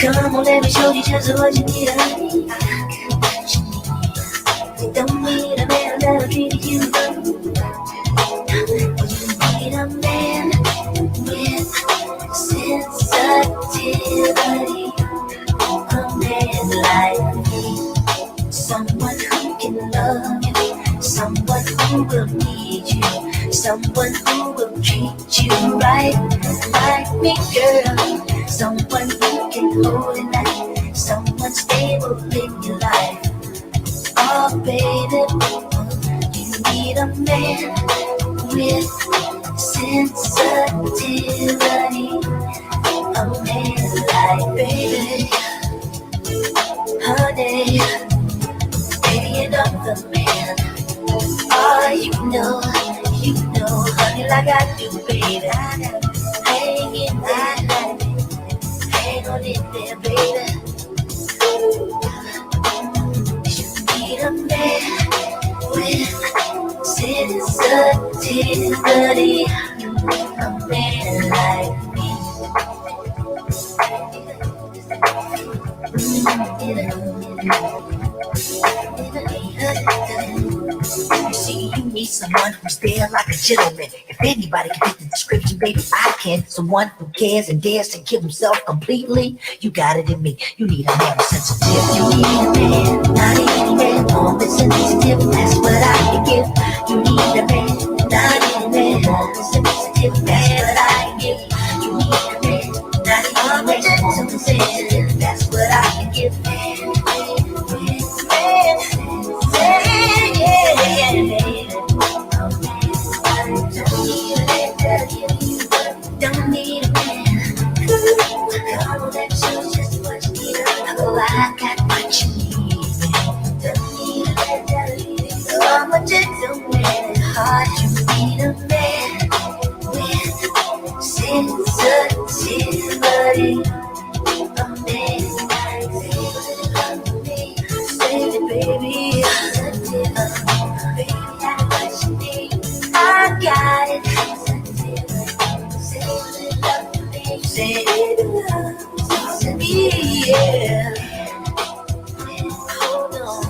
Come on, let me show you just what you need. You don't need a man that'll treat you right. You need a man with sensitivity. A man like me. Someone who can love you. Someone who will need you. Someone who will treat you right. Like me, girl. Someone who can hold it night. Someone stable in your life. Oh, baby, you need a man with sensitivity. A man like baby, honey, baby, another man. Oh, you know, honey, like I do, baby. Hang in there, hang on in there, baby. You need a man with sensitivity. A man like me. You see, you need someone who's there like a gentleman. If anybody can fit the description, baby, I can. Someone who cares and dares to give himself completely. You got it in me. You need a man sensitive. You need a man, not any man, only sensitive. That's what I can give. You need a man, not any man, only sensitive. That's what I can give. You need a man, not any man, only sensitive. That's what I can give. Don't need a man. Come on, let me show you just what you need. Oh, I got what you need. Don't need a man. I'm a gentleman at heart. You need a man with sensitivity. A man like me. Say it, baby. Baby, I got what you need. I got it. Say it to me, yeah. Hold on,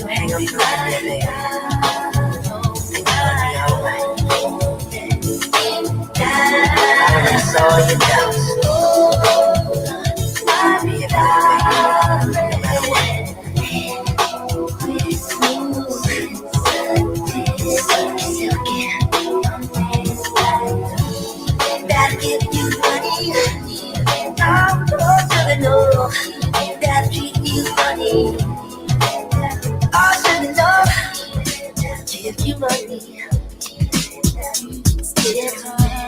hang on, baby. I saw you down. I'll be about no matter what. That'll give you money. I'm close to the door. That'll treat you funny. All to the door. Give you money.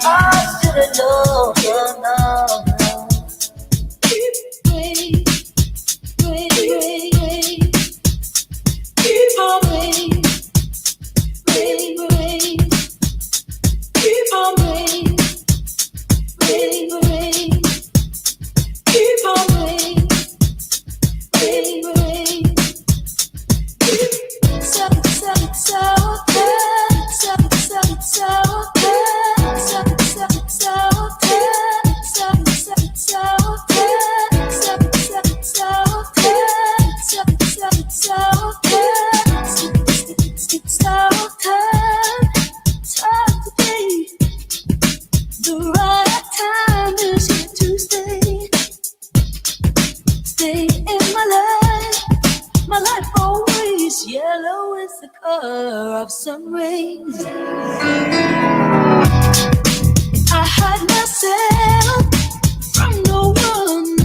All to no, no, no. Keep waiting, waiting, waiting. Keep on waiting, waiting, waiting. Keep on waiting, waiting, waiting. Keep on waiting, waiting, waiting. So good, so good, so good, so good, so good, so good, so good, so good, so good, so good, so good, so good, so good, so good, so good, so good, so good, so today. The right time is here to stay in my life always. Yellow is the color of sun rays. I hide myself from no one.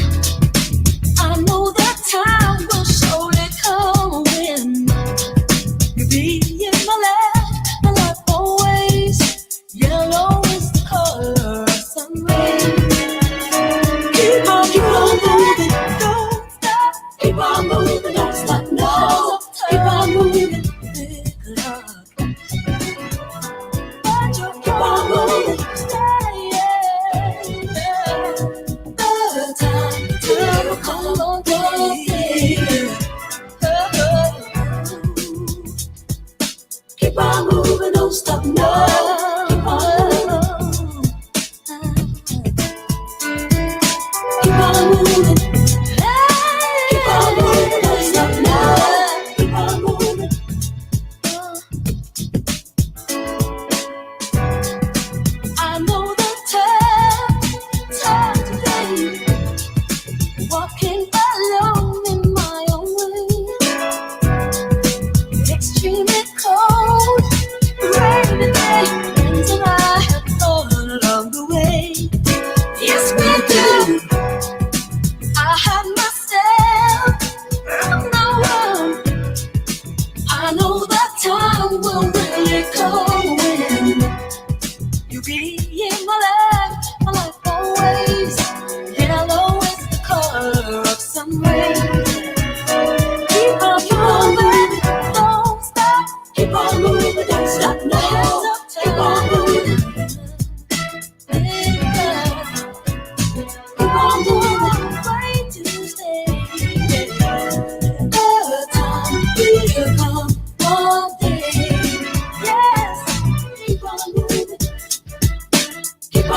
I know that time will surely come when you be in my life always. Yellow is the color of sun rays. Keep on moving, don't stop. Keep on moving, don't stop, no. Keep on moving, pick it up. But you keep on moving, stay, yeah. The time to come on, day. Keep on moving, don't stop, no. Keep on moving. Keep on moving. Keep on moving, don't stop now. Keep on moving. I know the time today. Walking alone in my own way. Extremely cold, rainy day. Friends and I have gone along the way. Yes, we do. I had myself from no one. I know that time will really come when you be in my life always. Yellow is the color of sun rays. Keep on moving, don't stop. Keep on moving, don't stop now. Keep on moving. Keep on moving, way to stay. The time will come one day. Yes, keep on moving. Keep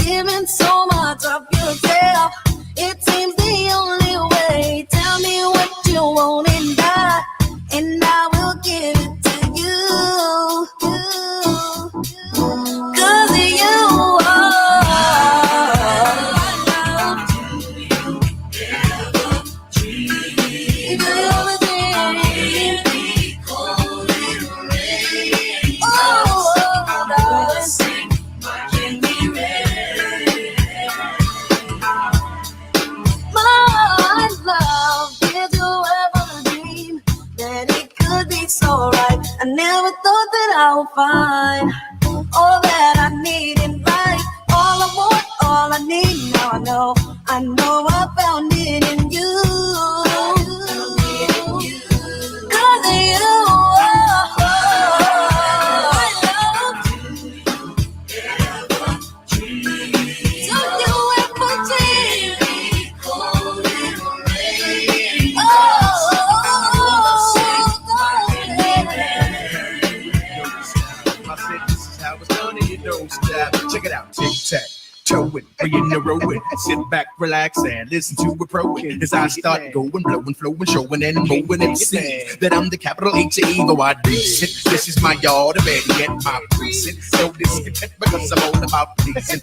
giving so much of yourself. It seems the only way. Tell me what you want and I will give it to you. 'Cause you so right. I never thought that I would find all that I need in life. All I want, all I need. Now I know I found it in you. 'Cause of you, check it out, tic tac, toe it, in a row it. Sit back, relax, and listen to a pro as I start going, blowing, flowing, showing, and moving. And see that I'm the capital H-A, go I decent. This is my yard, better yet my precinct. So discontent because I'm all about pleasing.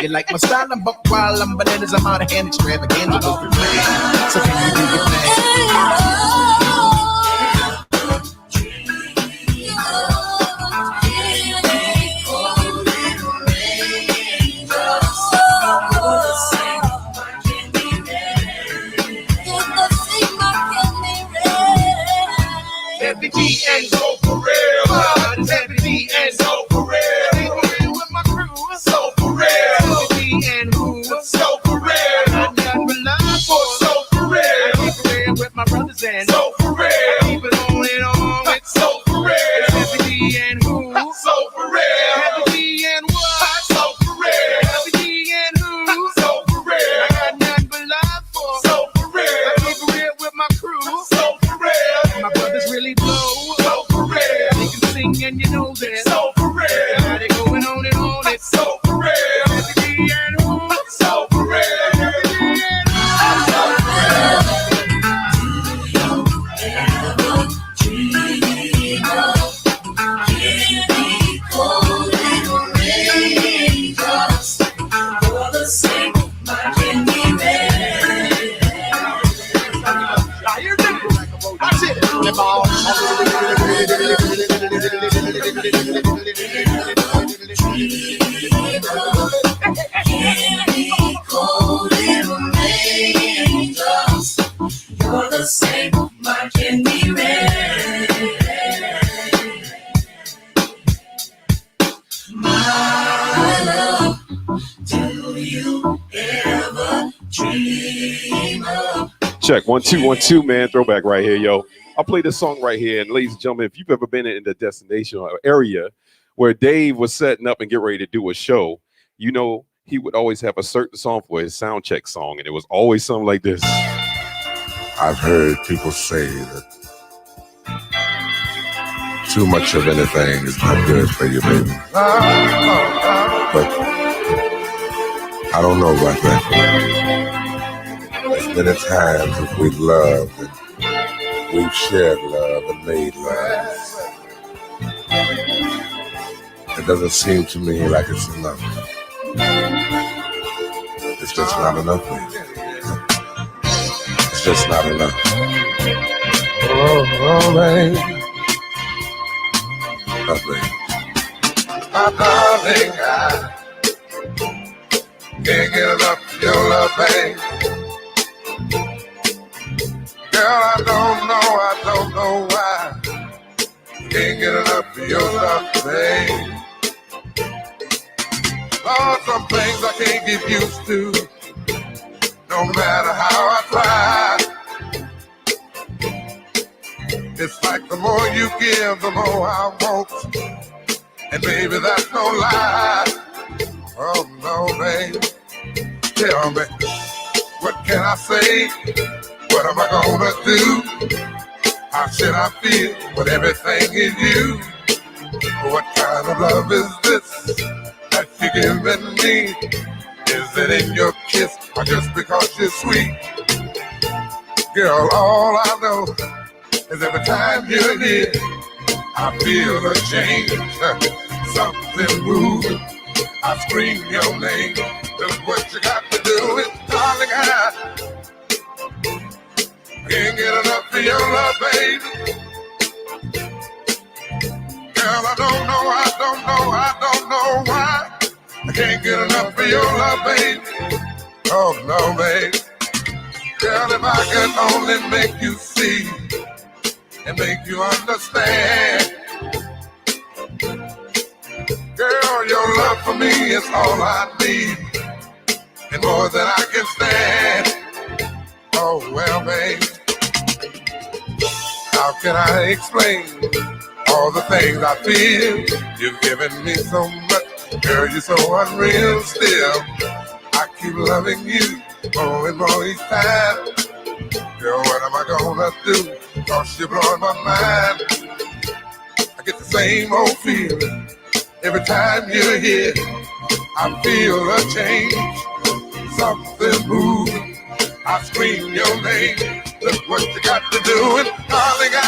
You like my style, I'm buck while I'm bananas, I'm out of hand, extravaganza. So can you do your thing? FBG and so for real. FBG and so for real. With my crew, so for real. FBG and who? So for real. I never lied for so for real. Keep real with my brothers and so for real. Keep it on and on with so for real. FBG and who? So for real. FBG and what? So for real. FBG and who? So for real. I got nothing but love for so for real. I keep it real with my crew, so for real. My brothers really blow, so for real. They can sing and you know that, so for real. Now they going on and on, it's so for real. FBG and who? So for real. FBG and who? So for real. Do you ever dream of getting cold little raindrops for the sake of my candy rain? I hear that. That's it. Cold little raindrops, you're the same, my candy rain. My love, do you ever dream of? Check 1 2 1 2, man. Throwback right here, yo. I'll play this song right here. And ladies and gentlemen, if you've ever been in the destination or area where Dave was setting up and get ready to do a show, you know, he would always have a certain song for his sound check song. And it was always something like this. I've heard people say that too much of anything is not good for you, baby. But I don't know about that. There's many times that we've loved and we've shared love and made love. It doesn't seem to me like it's enough. It's just not enough, baby. It's just not enough. Oh, baby. Nothing. My darling, I can't get enough of your love, babe. Girl, I don't know why. Can't get enough of your love, babe. Lord, some things I can't get used to, no matter how I try. It's like the more you give, the more I want. And baby, that's no lie. Oh no, baby. Tell me, what can I say? What am I gonna do? How should I feel when everything is you? What kind of love is this that you're giving me? me? Is it in your kiss or just because you're sweet? Girl, all I know is every time you're here, I feel a change. Something moves. I scream your name. Look what you got to do it, darling. I can't get enough of your love, baby. Girl, I don't know why. I can't get enough of your love, baby. Oh, no, baby. Girl, if I could only make you see and make you understand. Girl, your love for me is all I need and more than I can stand. Oh, well, baby, how can I explain all the things I feel? You've given me so much, girl, you're so unreal still. I keep loving you more and more each time. Girl, what am I gonna do? Cause you're blowing my mind. I get the same old feeling every time you're here. I feel a change, something moving. I scream your name. Look what you got to do, and darling, I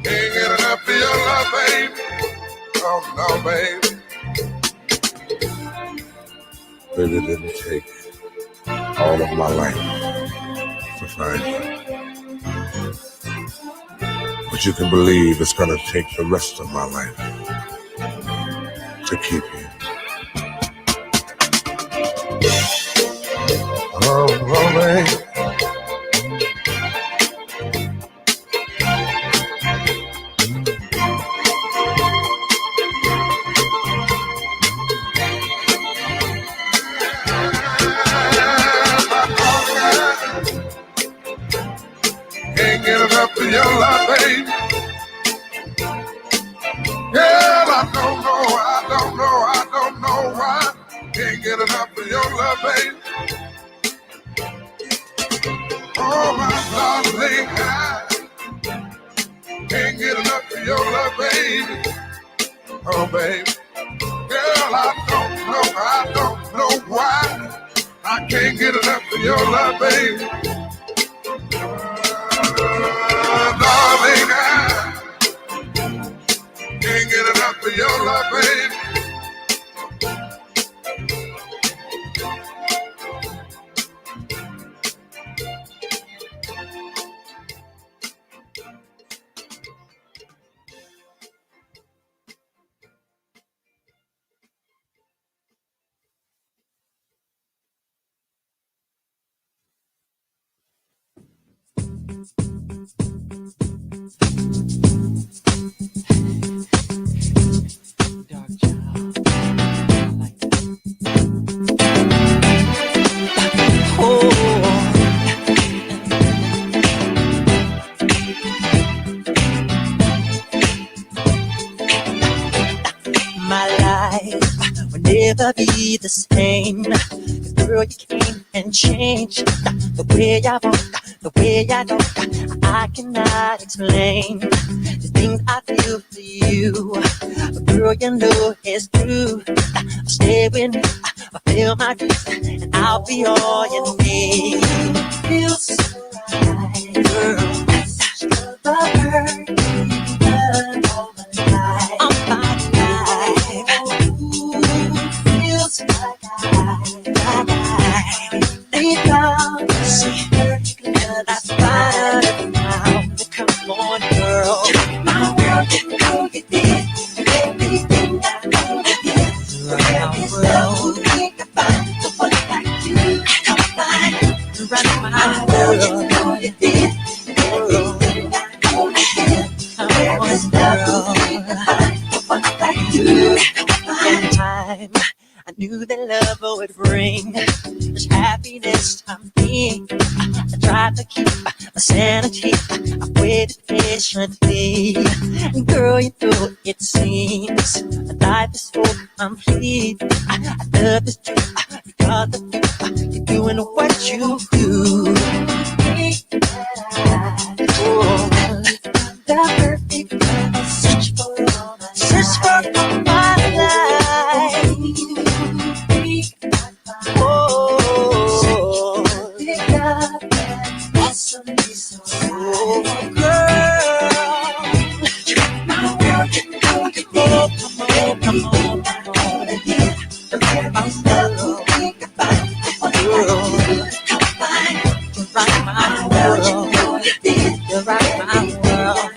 can't get enough of your love, baby. Oh no, baby. Baby, it didn't take all of my life to find you. But you can believe it's gonna take the rest of my life to keep you. Oh, baby. Can't get enough of your love, baby. Girl, I don't know why. Can't get enough of your love, baby. Oh, my darling, I can't get enough of your love, baby. Oh, baby. Girl, I don't know why. I can't get enough of your love, baby. Darling, I can't get enough of your love, baby. My life will never be the same. Girl, you came and changed the way I walk, the way I talk. I cannot explain the things I feel for you. But girl, you know it's true. Stay with me, fulfill my dreams, and I'll be all you need. Feels so right, girl. The burning love of my life. On my life. Feels like I deep down, see, that's fine now. Come on, girl. My world, you know you did everything I know you did. There is no way to find the one like you. Come find right my world, you know you did everything I know you did. There is no way to find the one like you. In time, I knew that love would bring this happiness I'm being. I tried to keep my sanity. I waited patiently. And girl, you know it seems my life is so complete. I love this truth because of you. You're doing what you do. The perfect love, search for all my life. come on, come on. You're my world. You rock my world. You rock my love.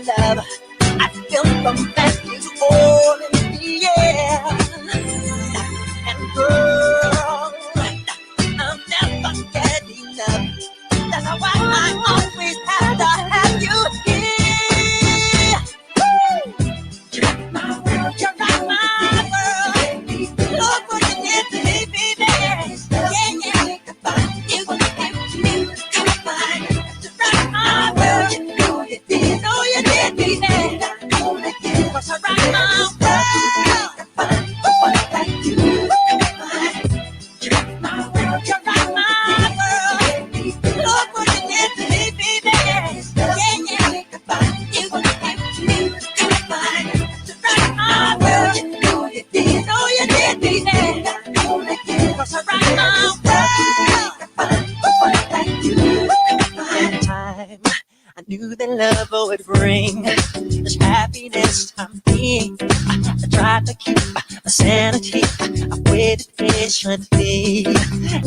I feel the best is all in the air. And girl, I'll never get enough. That's why I always have to have you here. You rock my world, you rock my world. Look what you did to me, baby. Yeah, yeah. You rock my world. You know you did. Cause I rock my world. You rock my world. You rock my world. Look what you did to me, baby. Yeah, yeah. You rock my world. You know you did, baby. Cause I rock my world. That time I knew that love would bring this happiness I'm being. I tried to keep my sanity. I waited patiently.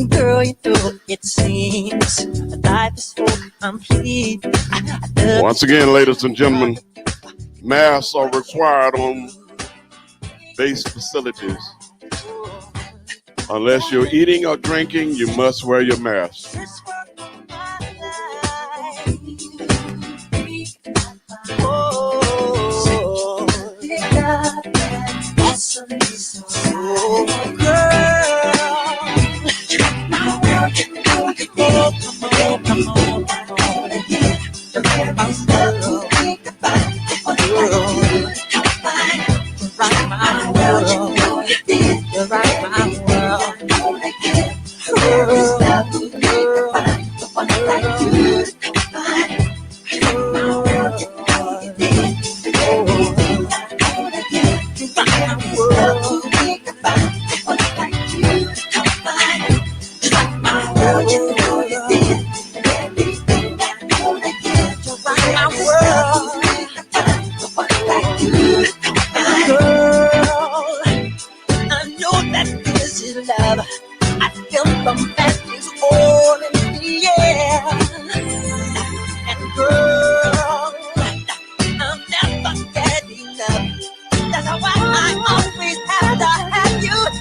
Girl, you know it seems life is so complete. Once again, ladies and gentlemen, masks are required on base facilities. Unless you're eating or drinking, you must wear your mask. That's why I always have to have you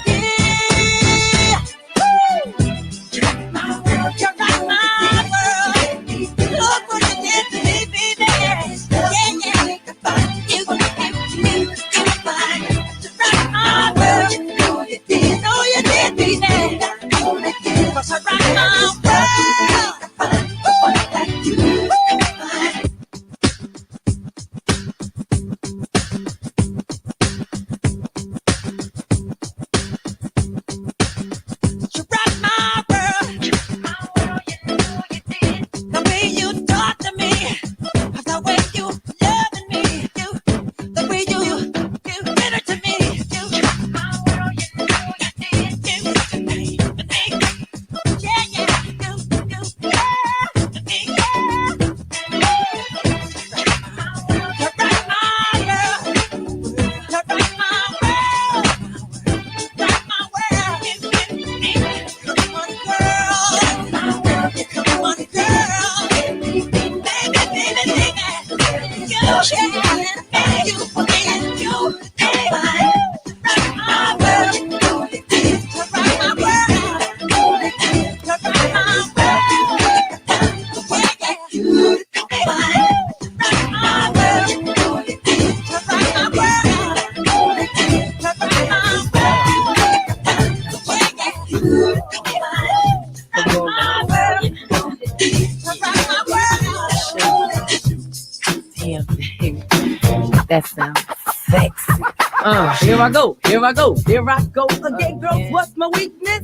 Here I go, here I go, here I go again, girls. What's my weakness?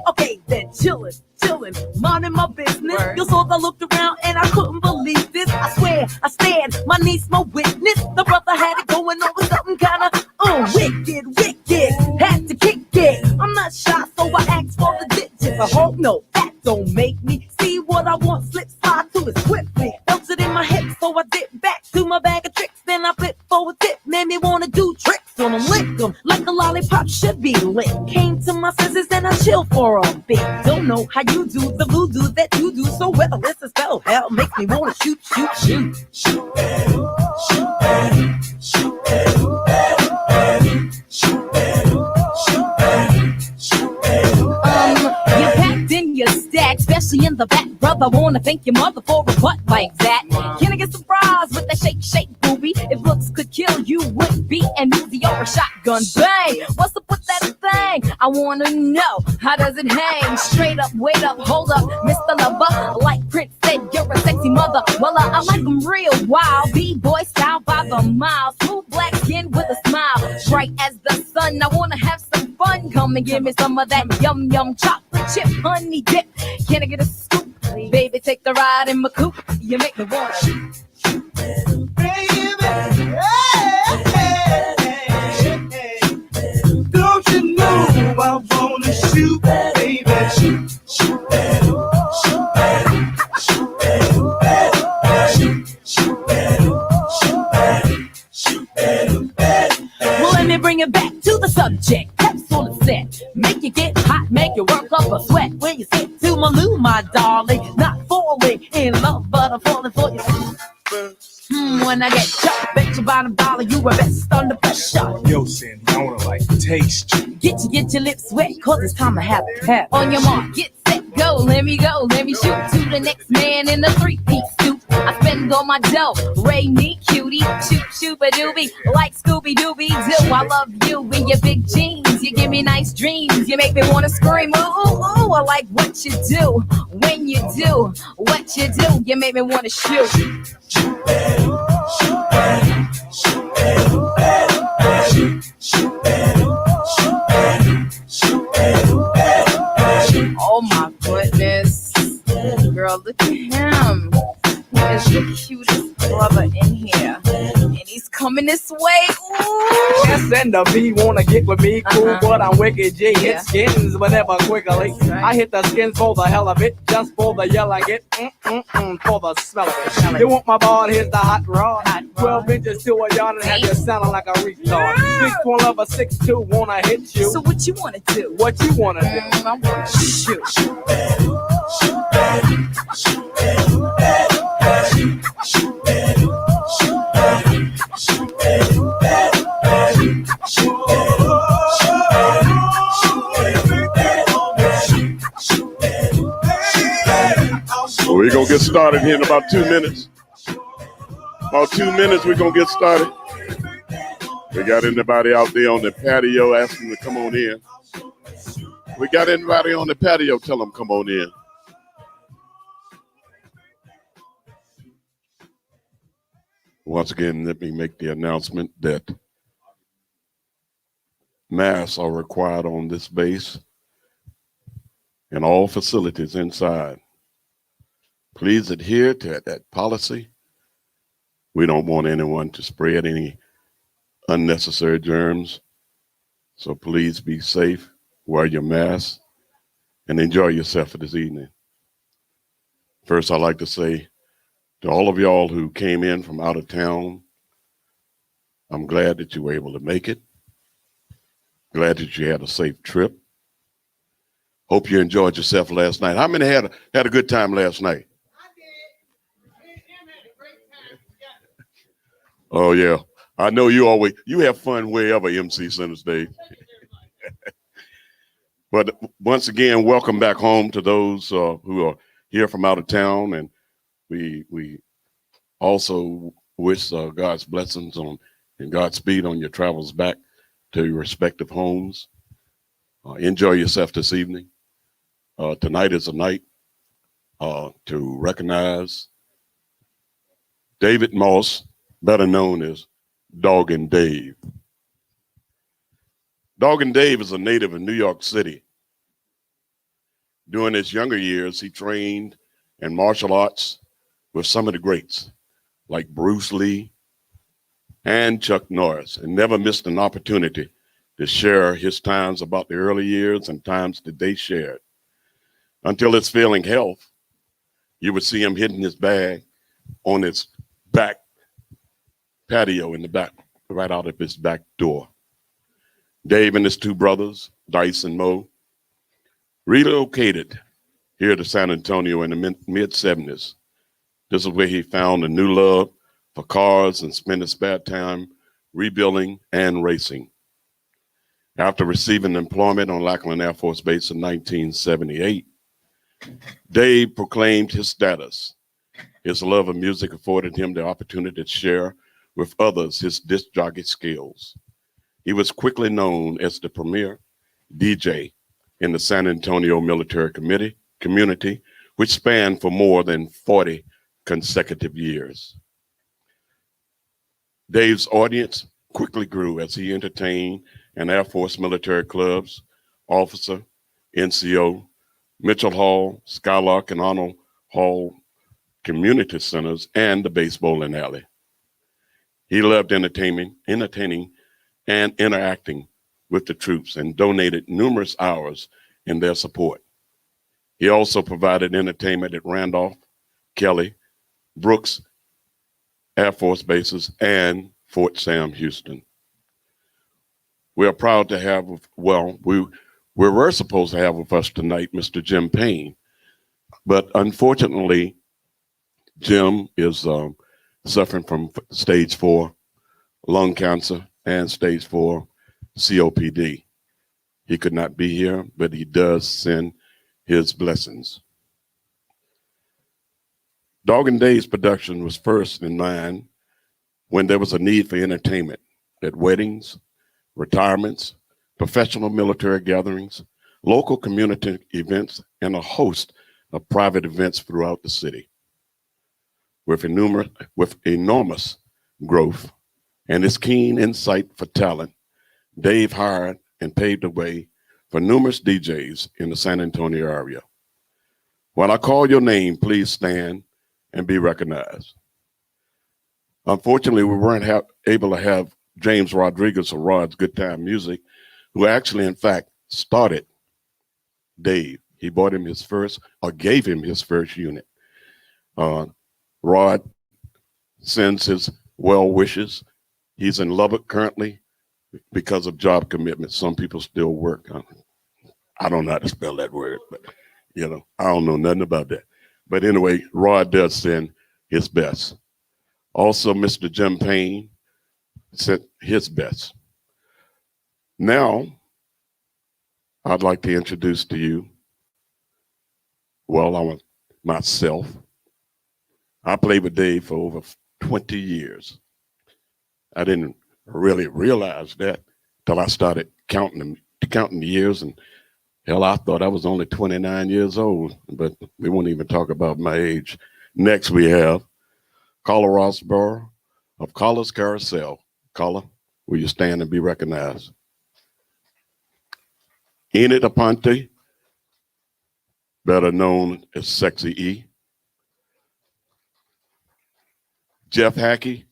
Okay, then chillin', minding my business. You saw I looked around and I couldn't believe this. I swear, I stand, my niece, my witness. The brother had it going on with something kinda wicked. Had to kick it. I'm not shy, so I asked for the digits. I hope no, that don't make me see what I want. Slip slide to it swiftly. Felt it in my hips, so I dip back to my bag of tricks. Then I flip for a tip, made me wanna do tricks on them, lick them like a lollipop should be lit. Came to my senses and I chill for a bit. Don't know how you do the voodoo that you do so well. It's a spell, hell makes me wanna shoot. You packed in your stack, especially in the back, brother. Wanna thank your mother for a butt like that. Can I get surprised with that shake, booby? If looks could kill, you would be an Uzi or a shotgun. Bang! What's up with that thing? I wanna know, how does it hang? Straight up, wait up, hold up, Mr. Lover. Like Prince said, you're a sexy mother. Well, I like them real wild. B-boy style by the mile. Smooth black skin with a smile. Bright as the sun, I wanna have some fun. Come and give me some of that yum chocolate chip honey dip. Can I get a scoop? Baby, take the ride in my coupe. You make me wanna Don't you know I wanna shoot, baby? Well, let me bring it back to the subject. Capsule is set. Make you get hot, make you work up a sweat. When you sit to my loo, my darling. Not falling in love, but I'm falling for you. When I get chucked, bet you bottom dollar, you were best under pressure. Yo, Senora, like taste you. Get your lips wet, cause it's time to have it. On your mark, get set, go, let me shoot to the next man in a three-piece suit. I spend all my dough, Ray me cutie, shoot-a-doobie, like Scooby-Dooby-Doo. I love you in your big jeans, you give me nice dreams, you make me wanna scream, ooh, I like what you do, when you do, what you do, you make me wanna shoot. Oh my goodness. Girl, look at him. He is the cutest brother in here. And he's coming this way. Ooh. S and the B wanna get with me, cool, but I'm wicked G. Hit skins whenever quickly. I hit the skins for the hell of it, just for the yell I get, for the smell of it. You want my ball, here's the hot rod. 12 inches to a yard and have you sounding like a retard. 6'1" lover, 6'2", wanna hit you. So what you wanna do? What you wanna do? I wanna shoot. We're going to get started here in about 2 minutes. About 2 minutes, we're going to get started. We got anybody out there on the patio asking to come on in. We got anybody on the patio, tell them come on in. Once again, let me make the announcement that masks are required on this base and all facilities inside. Please adhere to that policy. We don't want anyone to spread any unnecessary germs. So please be safe, wear your mask, and enjoy yourself for this evening. First, I'd like to say to all of y'all who came in from out of town, I'm glad that you were able to make it. Glad that you had a safe trip. Hope you enjoyed yourself last night. How many had a good time last night? Oh, yeah. I know you have fun wherever MC Center Stage. But once again, welcome back home to those who are here from out of town. And we also wish God's blessings and Godspeed on your travels back to your respective homes. Enjoy yourself this evening. Tonight is a night to recognize David Moss, better known as Doggin' Dave. Doggin Dave is a native of New York City. During his younger years, he trained in martial arts with some of the greats like Bruce Lee and Chuck Norris, and never missed an opportunity to share his times about the early years and times that they shared. Until his failing health, you would see him hitting his bag on his back patio in the back, right out of his back door. Dave and his two brothers, Dice and Mo, relocated here to San Antonio in the mid-70s. This is where he found a new love for cars and spent his spare time rebuilding and racing. After receiving employment on Lackland Air Force Base in 1978, Dave proclaimed his status. His love of music afforded him the opportunity to share with others his disc jockey skills. He was quickly known as the premier DJ in the San Antonio military community, which spanned for more than 40 consecutive years. Dave's audience quickly grew as he entertained in Air Force military clubs, Officer, NCO, Mitchell Hall, Skylark, and Arnold Hall community centers, and the base bowling alley. He loved entertaining and interacting with the troops and donated numerous hours in their support. He also provided entertainment at Randolph, Kelly, Brooks Air Force bases, and Fort Sam Houston. We are proud to have, we were supposed to have with us tonight Mr. Jim Payne, but unfortunately, Jim is suffering from stage 4 lung cancer and stage 4 COPD. He could not be here, but he does send his blessings. Doggin Dave's production was first in mind when there was a need for entertainment at weddings, retirements, professional military gatherings, local community events, and a host of private events throughout the city. With enormous growth and his keen insight for talent, Dave hired and paved the way for numerous DJs in the San Antonio area. When I call your name, please stand and be recognized. Unfortunately, we weren't able to have James Rodriguez or Rod's Good Time Music, who actually, in fact, started Dave. He bought him his first, or gave him his first unit. Rod sends his well wishes. He's in Lubbock currently because of job commitments. Some people still work. I don't know how to spell that word, but I don't know nothing about that. But anyway, Rod does send his best. Also, Mr. Jim Payne sent his best. Now, I'd like to introduce to you, myself. I played with Dave for over 20 years. I didn't really realize that till I started counting the years, and hell, I thought I was only 29 years old, but we won't even talk about my age. Next, we have Carla Rossborough of Carla's Carousel. Carla, will you stand and be recognized? Enid Aponte, better known as Sexy E. Jeff Hackey,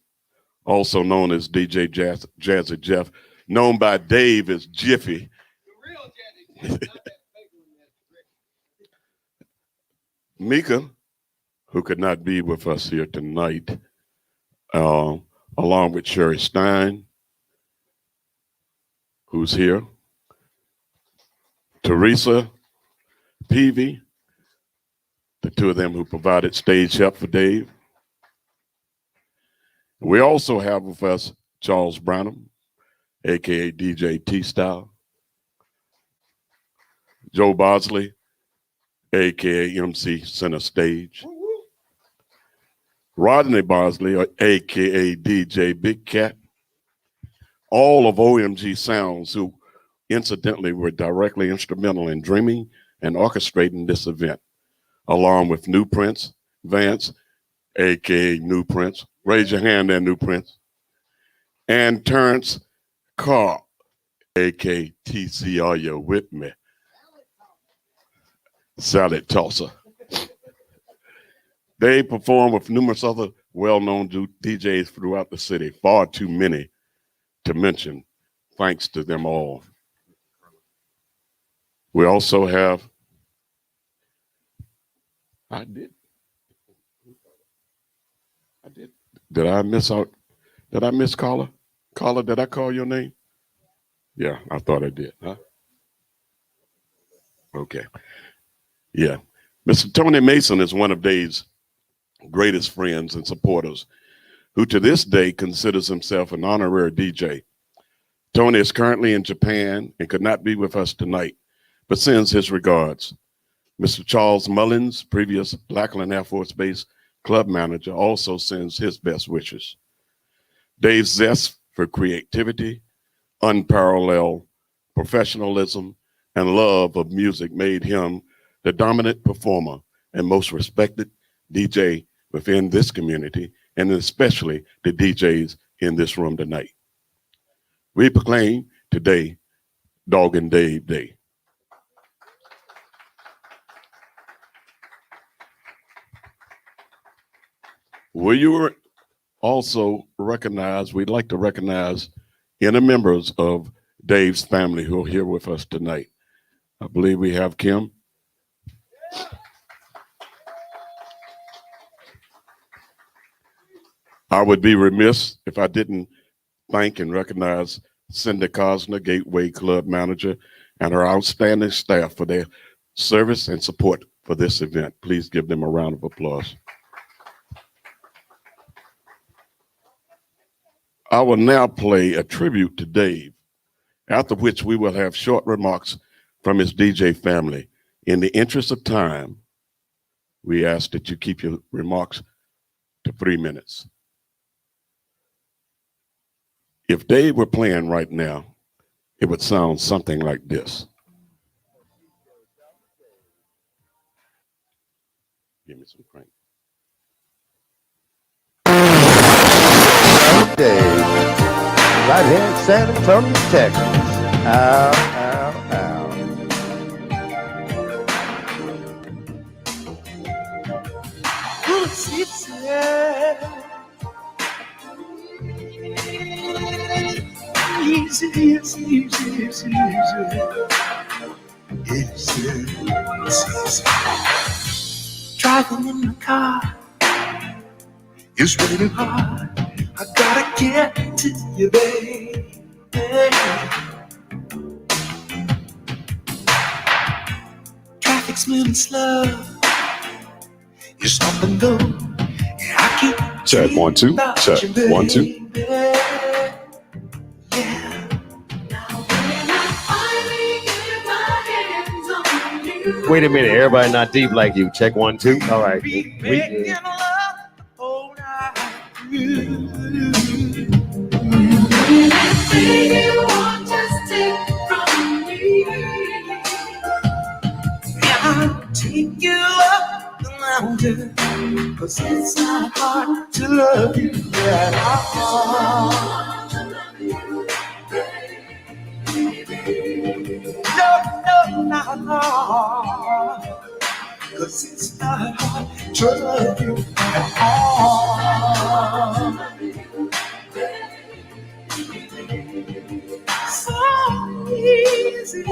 also known as DJ Jazzy Jeff, known by Dave as Jiffy. Mika, who could not be with us here tonight, along with Sherry Stein, who's here, Teresa Peavy, the two of them who provided stage help for Dave. We also have with us Charles Branham, aka DJ T-Style, Joe Bosley, aka MC Center Stage, Rodney Bosley, aka DJ Big Cat, all of OMG Sounds, who incidentally were directly instrumental in dreaming and orchestrating this event, along with New Prince Vance, aka New Prince. Raise your hand there, New Prince. And Terrence Carr, AKTC, are you with me? Salad tosser. They perform with numerous other well-known DJs throughout the city, far too many to mention, thanks to them all. We also have, did I miss out? Did I miss caller? Caller, did I call your name? Yeah, I thought I did, huh? Okay. Yeah. Mr. Tony Mason is one of Dave's greatest friends and supporters, who to this day considers himself an honorary DJ. Tony is currently in Japan and could not be with us tonight, but sends his regards. Mr. Charles Mullins, previous Lackland Air Force Base club manager, also sends his best wishes. Dave's zest for creativity, unparalleled professionalism, and love of music made him the dominant performer and most respected DJ within this community, and especially the DJs in this room tonight. We proclaim today Doggin' Dave Day. Will you also recognize, we'd like to recognize any members of Dave's family who are here with us tonight. I believe we have Kim. I would be remiss if I didn't thank and recognize Cindy Cosner, Gateway Club Manager, and her outstanding staff for their service and support for this event. Please give them a round of applause. I will now play a tribute to Dave, after which we will have short remarks from his DJ family. In the interest of time, we ask that you keep your remarks to 3 minutes. If Dave were playing right now, it would sound something like this. Give me some crank. Dave, right here in San Antonio, Texas. Ow, ow, ow. Easy, easy, easy, easy, easy. Easy. Driving in the car is really hard. I gotta get to you, baby. Traffic's moving slow. You stop and go. Yeah, I keep Check 1 2. Check 1 2. Wait a minute, everybody not deep like you. Check 1 2. All right. Take you up the mountain, 'cause it's not hard to love you at all. No, 'cause it's not hard to love you at all. So easy,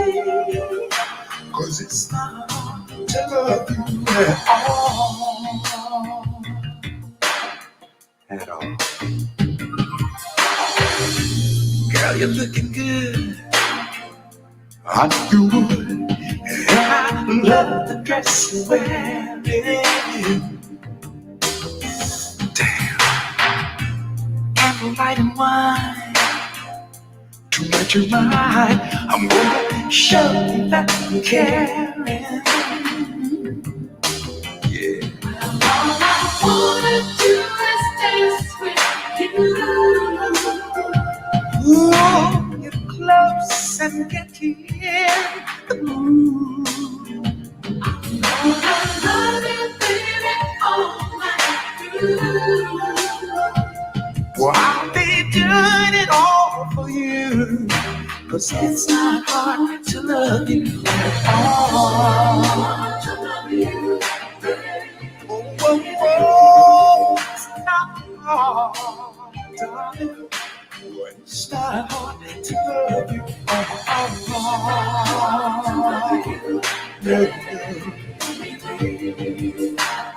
'cause it's not hard to love you at all. Girl, you're looking good. I knew you would. And I love the dress you're wearing. Damn. Candlelight and wine. Tonight you're mine. I'm gonna show you that I'm caring. Yeah. All I wanna do is dance with you. Ooh, get close and get in the mood. I'm gonna love you, baby, all night through. Well, I'll be doing it all for you. 'Cause 'cause it's not hard to love you. Oh, it's not hard, darling. It's not hard to love you.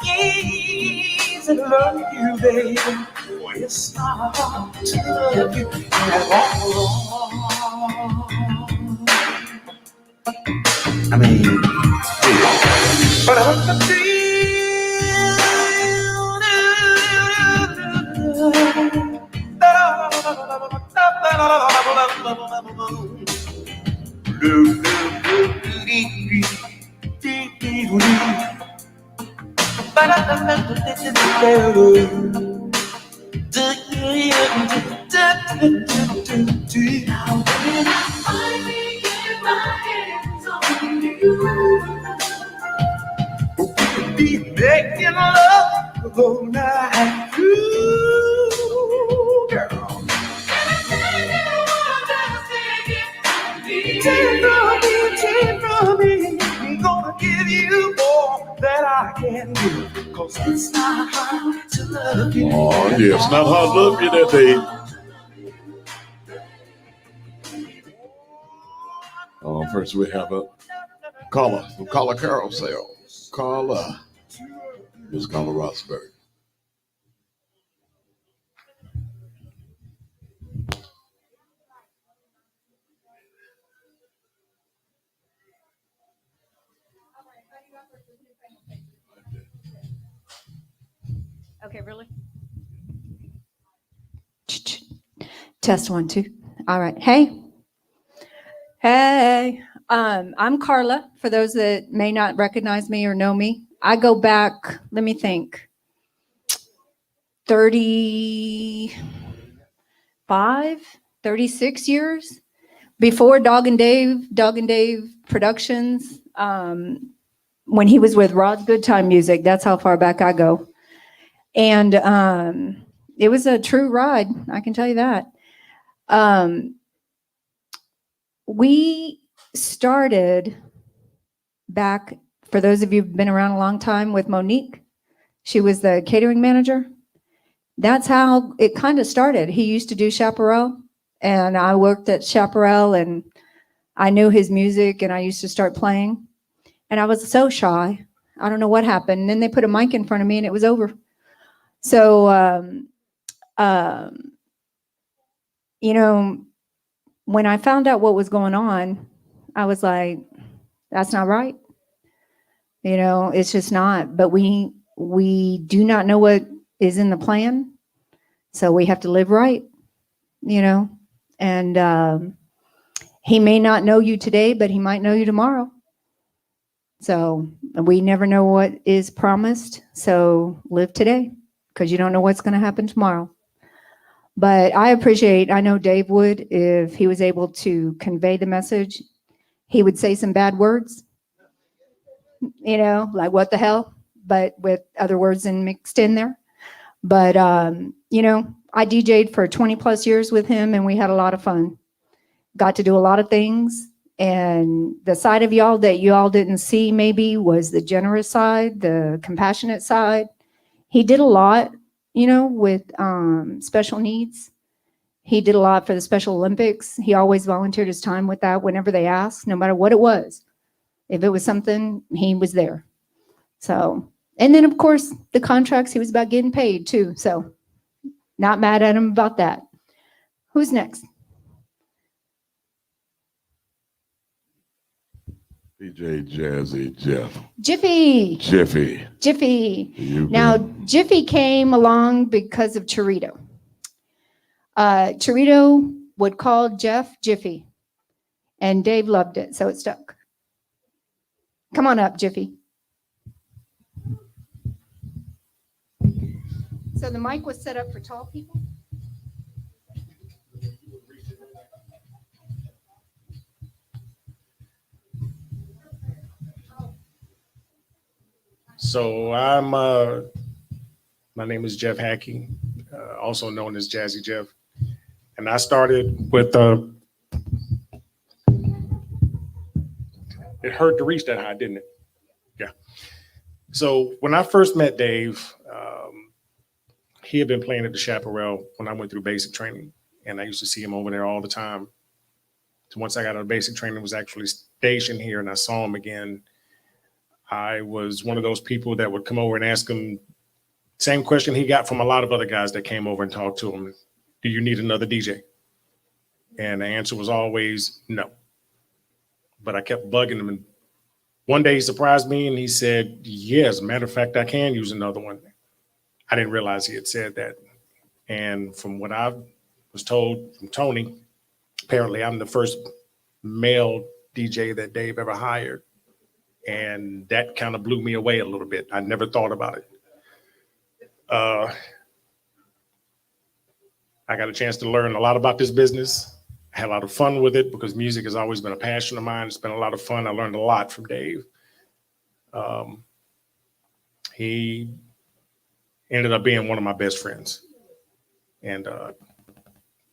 Easy to love you, baby. It's not hard to love you at all. I mean, but I'm the making love all night through, girl. Take from me, I'm gonna give you all that I can do, 'cause it's not hard to love you. Oh, yeah, it's not hard to love you that day. First we have a caller from Carla Carousel. Carla. Miss Carla Rosberg. Okay, really? Test 1, 2. All right. Hey. I'm Carla. For those that may not recognize me or know me, I go back, let me think, 35, 36 years before Dog and Dave Productions. When he was with Rod's Good Time Music, that's how far back I go. And it was a true ride, I can tell you that. We started back, for those of you who've been around a long time, with Monique. She was the catering manager. That's how it kind of started. He used to do Chaparral, and I worked at Chaparral, and I knew his music, and I used to start playing. And I was so shy. I don't know what happened. And then they put a mic in front of me, and it was over. So, you know, when I found out what was going on, I was like, that's not right. You know, it's just not. But we do not know what is in the plan. So we have to live right, you know. And he may not know you today, but he might know you tomorrow. So we never know what is promised. So live today, because you don't know what's going to happen tomorrow. But I know Dave would, if he was able to convey the message, he would say some bad words, you know, like what the hell, but with other words mixed in there. But, you know, I DJ'd for 20 plus years with him, and we had a lot of fun. Got to do a lot of things. And the side of y'all that y'all didn't see maybe was the generous side, the compassionate side. He did a lot, you know, with special needs. He did a lot for the Special Olympics. He always volunteered his time with that whenever they asked, no matter what it was. If it was something, he was there. So, and then of course, the contracts, he was about getting paid too. So not mad at him about that. Who's next? DJ Jazzy Jeff. Jiffy. You Now, can- Jiffy came along because of Chorito. Chorito would call Jeff Jiffy, and Dave loved it, so it stuck. Come on up, Jiffy. So the mic was set up for tall people? So my name is Jeff Hackey, also known as Jazzy Jeff. And I started with it hurt to reach that high, didn't it? Yeah. So when I first met Dave, he had been playing at the Chaparral when I went through basic training, and I used to see him over there all the time. So once I got out of basic training, was actually stationed here, and I saw him again. I was one of those people that would come over and ask him same question he got from a lot of other guys that came over and talked to him. Do you need another DJ? And the answer was always no. But I kept bugging him. And one day he surprised me and he said, yeah, as a matter of fact, I can use another one. I didn't realize he had said that. And from what I was told from Tony, apparently I'm the first male DJ that Dave ever hired. And that kind of blew me away a little bit. I never thought about it. I got a chance to learn a lot about this business. I had a lot of fun with it because music has always been a passion of mine. It's been a lot of fun. I learned a lot from Dave. He ended up being one of my best friends. And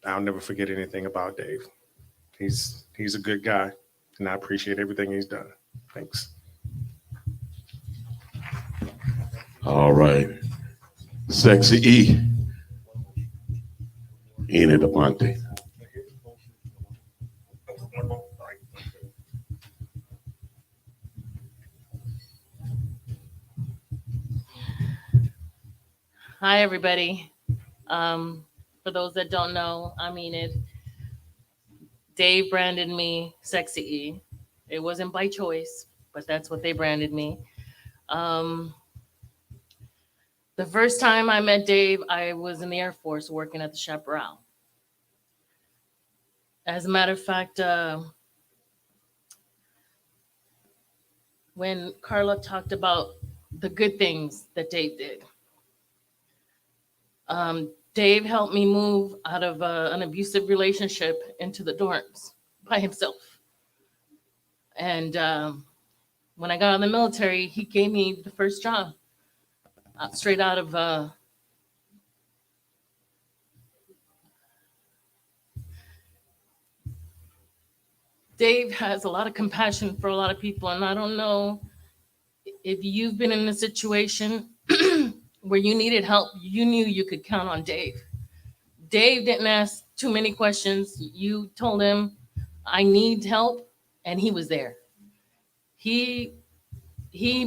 I'll never forget anything about Dave. He's a good guy, and I appreciate everything he's done. Thanks. All right. Sexy E. Enid Aponte. Hi, everybody. For those that don't know, I'm Enid. Dave branded me Sexy E. It wasn't by choice, but that's what they branded me. The first time I met Dave, I was in the Air Force working at the Chaparral. As a matter of fact, when Carla talked about the good things that Dave did, Dave helped me move out of an abusive relationship into the dorms by himself. And when I got out of the military, he gave me the first job straight out of Dave has a lot of compassion for a lot of people. And I don't know if you've been in a situation where you needed help, you knew you could count on Dave. Dave didn't ask too many questions. You told him, I need help, and he was there. He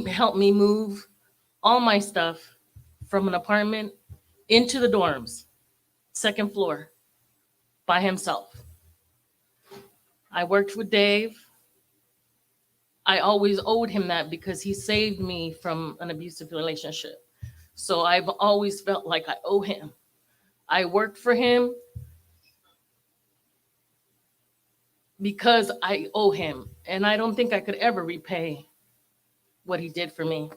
helped me move all my stuff from an apartment into the dorms, second floor, by himself. I worked with Dave. I always owed him that because he saved me from an abusive relationship. So I've always felt like I owe him. I worked for him because I owe him. And I don't think I could ever repay what he did for me.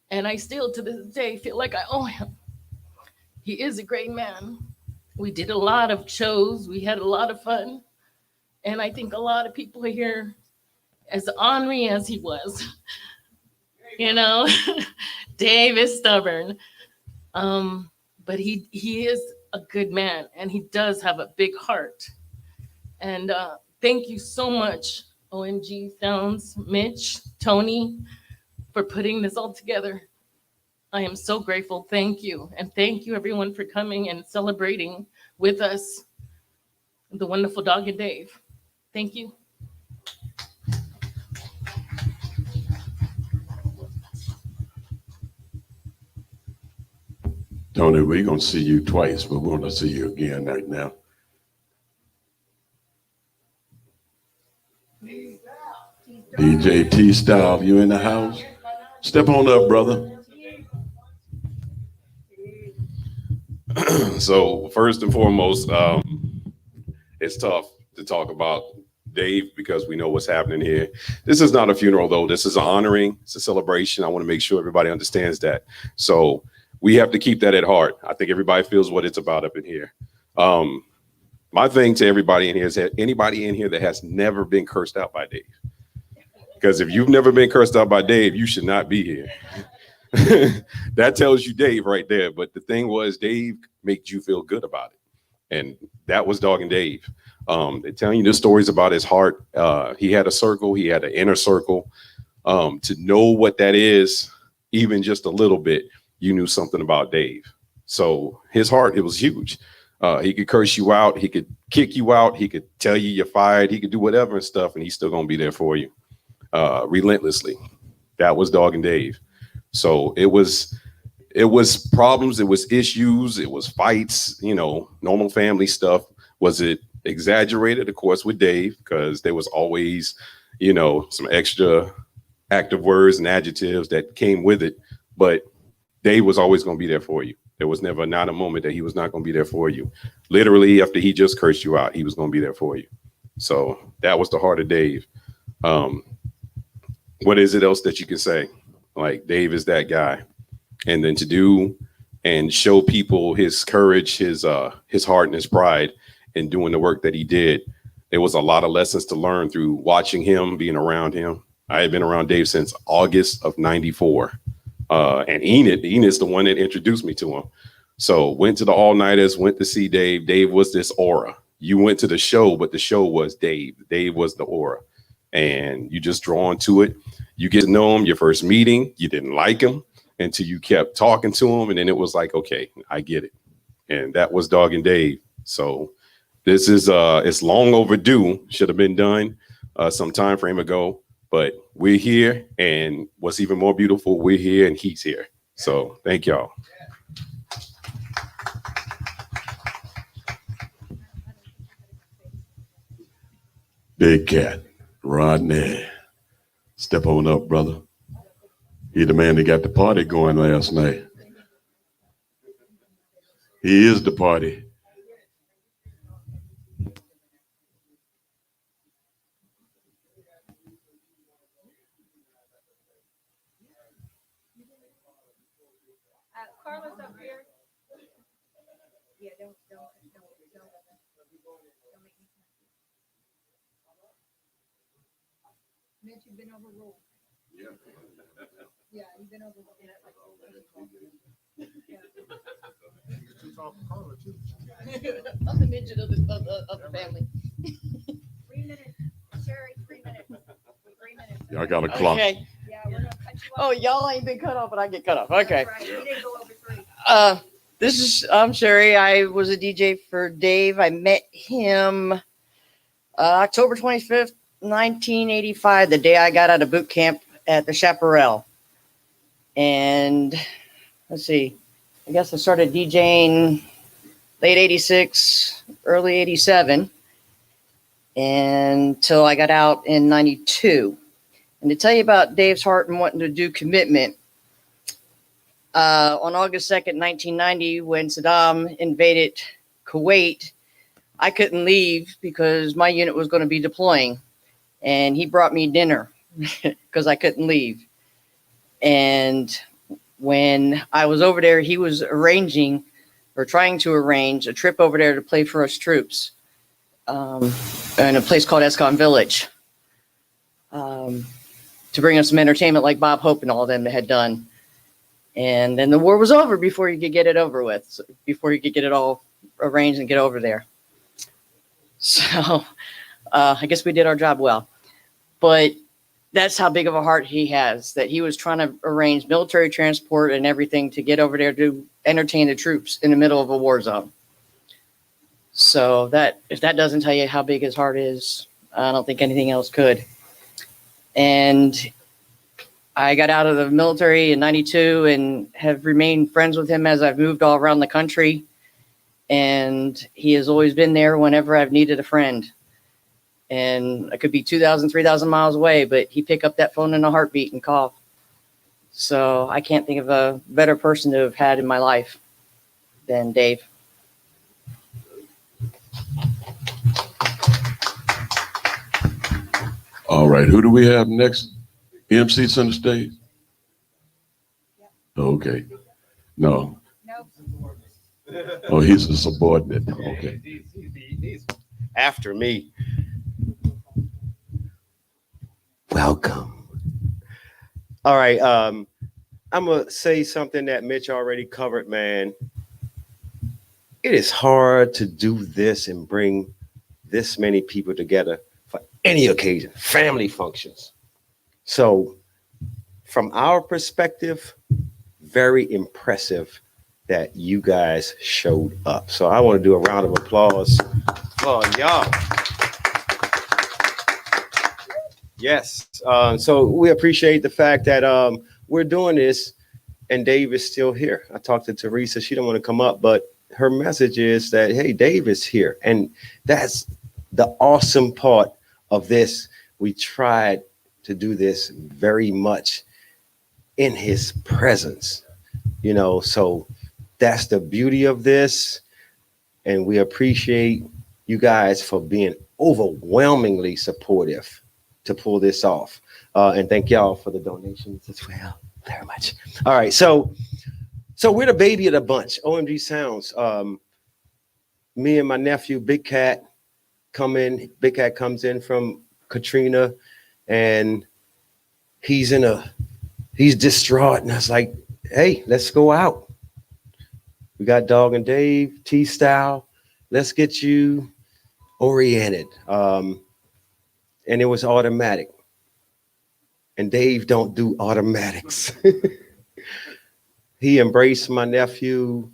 And I still, to this day, feel like I owe him. He is a great man. We did a lot of shows. We had a lot of fun. And I think a lot of people are here as ornery as he was. You know, Dave is stubborn. But he is a good man, and he does have a big heart. And thank you so much, OMG Sounds, Mitch, Tony, for putting this all together. I am so grateful. Thank you. And thank you, everyone, for coming and celebrating with us the wonderful dog and Dave. Thank you. Tony, we're going to see you twice, but we're going to see you again right now. DJ T-Style, you in the house? Step on up, brother. So first and foremost, it's tough to talk about Dave because we know what's happening here. This is not a funeral, though. This is an honoring. It's a celebration. I want to make sure everybody understands that. So we have to keep that at heart. I think everybody feels what it's about up in here. My thing to everybody in here is that anybody in here that has never been cursed out by Dave. Because if you've never been cursed out by Dave, you should not be here. That tells you Dave right there. But the thing was, Dave made you feel good about it. And that was Dog and Dave. They're telling you the stories about his heart. He had a circle, he had an inner circle. To know what that is, even just a little bit, you knew something about Dave. So his heart, it was huge. He could curse you out, he could kick you out, he could tell you you're fired, he could do whatever and stuff, and he's still gonna be there for you, relentlessly. That was Dog and Dave. So it was problems, it was issues, it was fights, normal family stuff. Was it exaggerated? Of course, with Dave, because there was always, some extra active words and adjectives that came with it. But Dave was always going to be there for you. There was never not a moment that he was not going to be there for you. Literally, after he just cursed you out, he was going to be there for you. So that was the heart of Dave. What is it else that you can say? Like, Dave is that guy. And then to do and show people his courage, his heart and his pride in doing the work that he did. There was a lot of lessons to learn through watching him, being around him. I had been around Dave since August of '94. And Enid's the one that introduced me to him. So went to the all-nighters, went to see Dave. Dave was this aura. You went to the show, but the show was Dave. Dave was the aura. And you just drawn to it. You get to know him, your first meeting, you didn't like him until you kept talking to him. And then it was like, okay, I get it. And that was Dog and Dave. So this is, it's long overdue. Should have been done some time frame ago. But we're here, and what's even more beautiful, we're here and he's here. So thank y'all. Big Cat, Rodney, step on up, brother. He the man that got the party going last night. He is the party. Carlos up here. Yeah, don't make me. Mitch, you've been overruled. Yeah, you've been overruled. I'm the midget of the family. 3 minutes, Sherry. 3 minutes. 3 minutes. Y'all got a clock. Okay. Yeah, we're gonna cut you off. Oh, y'all ain't been cut off, but I get cut off. Okay. Right. We didn't go over 3. I'm Sherry. I was a DJ for Dave. I met him October 25th, 1985, the day I got out of boot camp at the Chaparral. And let's see, I guess I started DJing late 86, early 87, until I got out in 92. And to tell you about Dave's heart and wanting to do commitment, on August 2nd, 1990, when Saddam invaded Kuwait, I couldn't leave because my unit was going to be deploying. And he brought me dinner because I couldn't leave. And when I was over there, he was arranging or trying to arrange a trip over there to play for us troops in a place called Escon Village, to bring us some entertainment like Bob Hope and all of them that had done. And then the war was over before you could get it over with, so before you could get it all arranged and get over there. So I guess we did our job well. But that's how big of a heart he has, that he was trying to arrange military transport and everything to get over there to entertain the troops in the middle of a war zone. So that, if that doesn't tell you how big his heart is, I don't think anything else could. And I got out of the military in 92 and have remained friends with him as I've moved all around the country. And he has always been there whenever I've needed a friend. And I could be 2,000, 3,000 miles away, but he'd pick up that phone in a heartbeat and call. So I can't think of a better person to have had in my life than Dave. All right, who do we have next? MC Center Stage? Okay. No. Oh, he's a subordinate. Okay. He's after me. Welcome. All right. I'm gonna say something that Mitch already covered, man. It is hard to do this and bring this many people together for any occasion, family functions. So from our perspective, very impressive that you guys showed up. So I want to do a round of applause for y'all. Yes. So we appreciate the fact that we're doing this and Dave is still here. I talked to Teresa. She don't want to come up, but her message is that, hey, Dave is here. And that's the awesome part of this. We tried to do this very much in his presence, you know, so that's the beauty of this. And we appreciate you guys for being overwhelmingly supportive to pull this off. And thank y'all for the donations as well, very much. All right, so we're the baby of the bunch, OMG Sounds. Me and my nephew, Big Cat, Big Cat comes in from Katrina, and he's distraught. And I was like, hey, let's go out. We got Dog and Dave, T-Style. Let's get you oriented. And it was automatic. And Dave don't do automatics. He embraced my nephew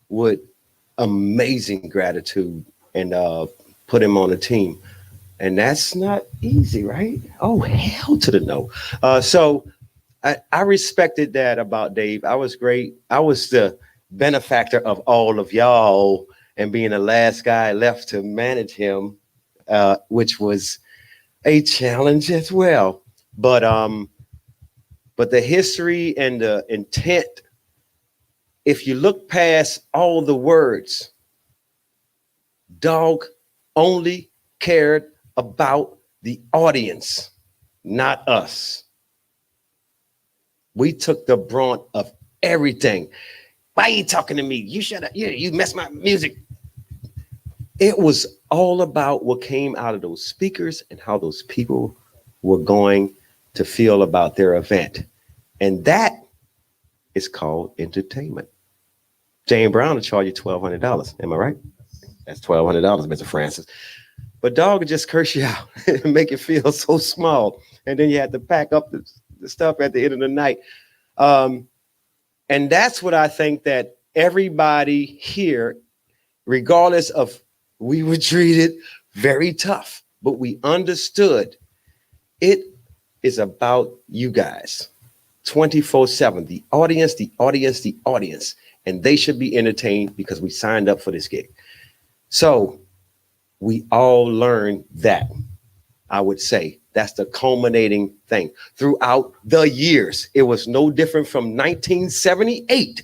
with amazing gratitude and put him on the team. And that's not easy, right? Oh, hell to the no. So I respected that about Dave. I was great. I was the benefactor of all of y'all and being the last guy left to manage him, which was a challenge as well. But the history and the intent, if you look past all the words, Dog only cared about the audience, not us. We took the brunt of everything. Why are you talking to me? You shut up. You messed my music. It was all about what came out of those speakers and how those people were going to feel about their event. And that is called entertainment. Jane Brown will charge you $1,200. Am I right? That's $1,200, Mr. Francis. But Dog would just curse you out and make you feel so small. And then you had to pack up the stuff at the end of the night. And that's what I think that everybody here, regardless of, we were treated very tough, but we understood it is about you guys 24/7, the audience, the audience, the audience, and they should be entertained because we signed up for this gig. So we all learned that. I would say that's the culminating thing throughout the years. It was no different from 1978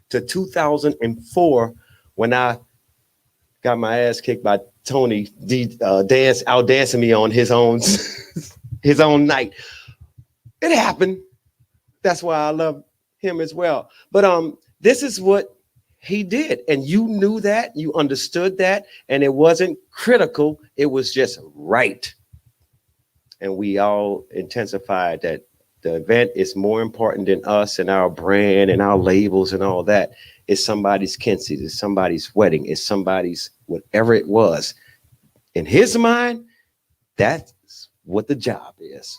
to 2004 when I got my ass kicked by Tony out dancing me on his own his own night. It happened. That's why I love him as well. But this is what he did, and you knew that, you understood that, and it wasn't critical. It was just right. And we all intensified that the event is more important than us and our brand and our labels and all that. It's somebody's Kenzie's, it's somebody's wedding, it's somebody's whatever it was. In his mind, that's what the job is.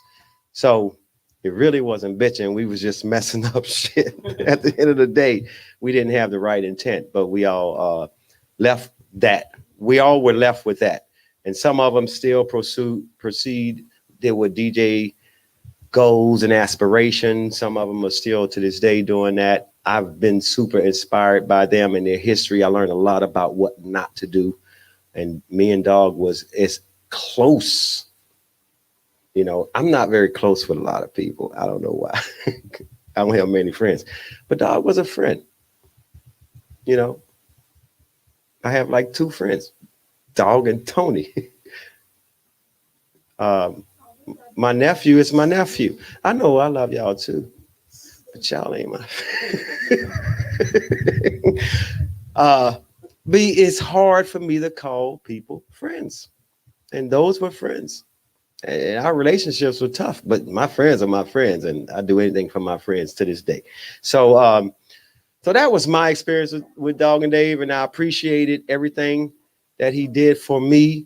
So it really wasn't bitching. We was just messing up shit. At the end of the day, we didn't have the right intent, but we all left that. We all were left with that. And some of them still proceed. There were DJ goals and aspirations. Some of them are still to this day doing that. I've been super inspired by them and their history. I learned a lot about what not to do. And me and Dog it's close. You know, I'm not very close with a lot of people. I don't know why. I don't have many friends. But Dog was a friend. You know, I have like 2 friends, Dog and Tony. My nephew is my nephew. I know I love y'all too, but y'all ain't my it's hard for me to call people friends. And those were friends. And our relationships were tough, but my friends are my friends, and I do anything for my friends to this day. So so that was my experience with Dog and Dave, and I appreciated everything that he did for me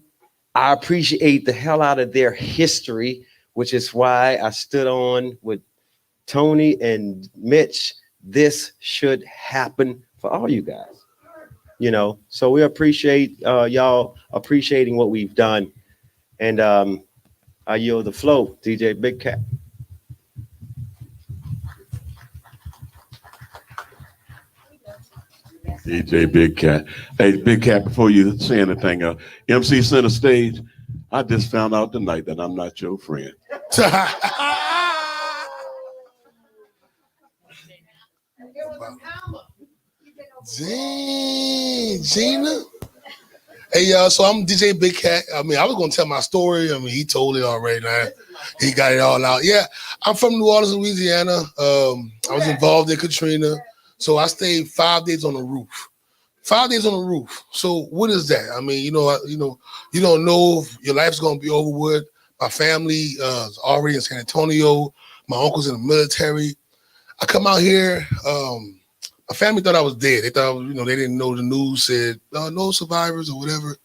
I appreciate the hell out of their history, which is why I stood on with Tony and Mitch. This should happen for all you guys, so we appreciate y'all appreciating what we've done. And I yield the flow, DJ Big Cat. DJ Big Cat. Hey, Big Cat, before you say anything, MC Center Stage, I just found out tonight that I'm not your friend. Dang, Gina. Hey, y'all, so I'm DJ Big Cat. I mean, I was going to tell my story. I mean, he told it already, man. He got it all out. Yeah, I'm from New Orleans, Louisiana. I was involved in Katrina. So I stayed 5 days on the roof. 5 days on the roof. So what is that? I mean, you don't know if your life's going to be over with. My family is already in San Antonio. My uncle's in the military. I come out here. My family thought I was dead. They thought, they didn't know the news said no survivors or whatever.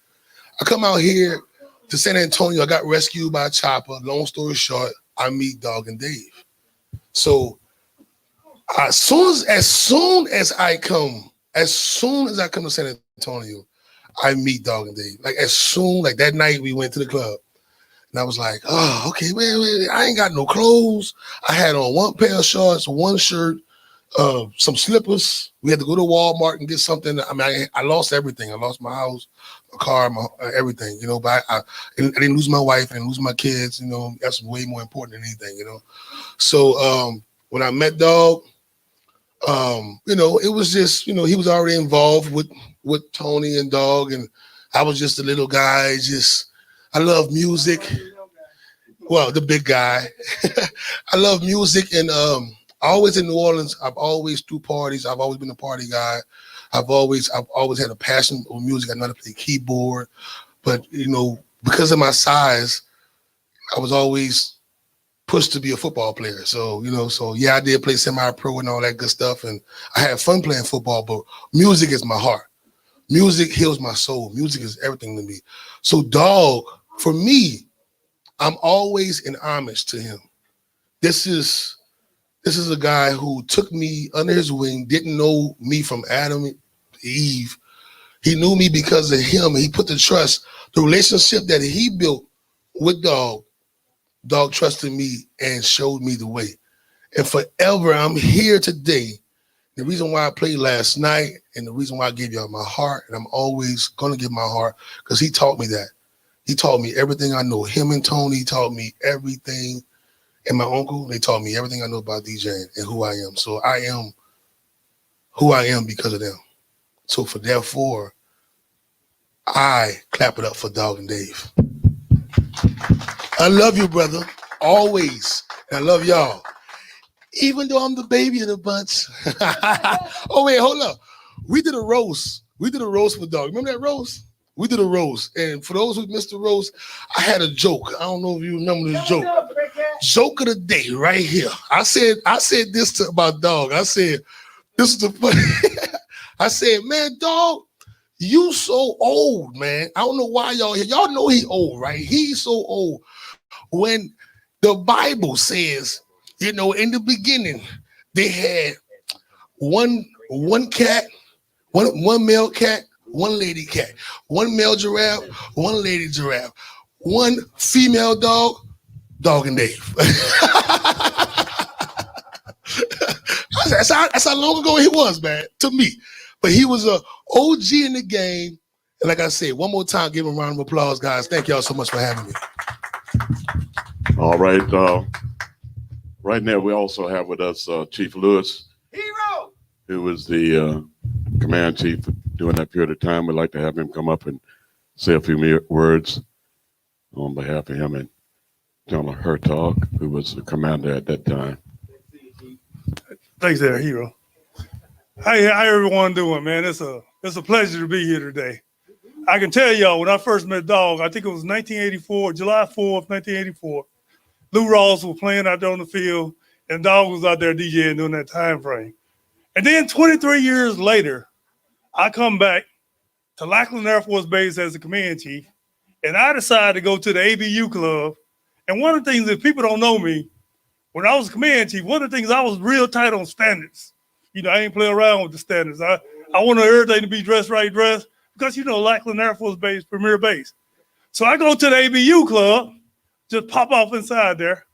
I come out here to San Antonio. I got rescued by a chopper. Long story short, I meet Dog and Dave. So as soon as I come to San Antonio, I meet Dog and Dave. Like that night we went to the club. And I was like, oh, okay, wait, I ain't got no clothes. I had on one pair of shorts, one shirt, some slippers. We had to go to Walmart and get something. I mean, I lost everything. I lost my house, my car, my everything, but I didn't lose my wife, I didn't lose my kids, that's way more important than anything, So when I met Dog, it was just, he was already involved with Tony and Dog, and I was just a little guy, I love music. Well, the big guy. I love music, and always in New Orleans, I've always threw parties. I've always been a party guy. I've always had a passion for music. I know how to play keyboard, but because of my size, I was always pushed to be a football player. So I did play semi-pro and all that good stuff, and I had fun playing football. But music is my heart. Music heals my soul. Music is everything to me. So Dog, for me, I'm always in homage to him. This is a guy who took me under his wing, didn't know me from Adam to Eve. He knew me because of him. He put the trust, the relationship that he built with Dog. Dog trusted me and showed me the way. And forever, I'm here today. The reason why I played last night and the reason why I gave y'all my heart, and I'm always going to give my heart, because he taught me that. He taught me everything I know. Him and Tony taught me everything. And my uncle, they taught me everything I know about DJing and who I am. So I am who I am because of them. So therefore, I clap it up for Dog and Dave. I love you, brother, always. And I love y'all. Even though I'm the baby of the bunch. Oh, wait, hold up. We did a roast. We did a roast with Dog. Remember that roast? We did a roast. And for those who missed the roast, I had a joke. I don't know if you remember this joke. Joke of the day right here. I said this about Dog. I said, this is the funny. I said, man, Dog, you so old, man. I don't know why y'all here. Y'all know he old, right? He's so old. When the Bible says, in the beginning, they had one cat, one male cat, one lady cat, one male giraffe, one lady giraffe, one female dog, Dog and Dave. That's how long ago he was, man, to me. But he was a OG in the game. And like I said, one more time, give him a round of applause, guys. Thank y'all so much for having me. All right. Right now, we also have with us Chief Lewis, Hero, who was the command chief during that period of time. We'd like to have him come up and say a few words on behalf of him and General Hertog, who was the commander at that time. Thanks there, Hero. How everyone doing, man? It's a pleasure to be here today. I can tell y'all, when I first met Dog, I think it was 1984, July 4th, 1984. Lou Ross was playing out there on the field, and Dog was out there DJing during that time frame. And then 23 years later, I come back to Lackland Air Force Base as the command chief, And I decided to go to the ABU club. And one of the things that people don't know me, when I was command chief, one of the things I was real tight on standards. You know, I ain't play around with the standards. I wanted everything to be dressed right, dressed, because, you know, Lackland Air Force Base, premier base. So I go to the ABU club, just pop off inside there,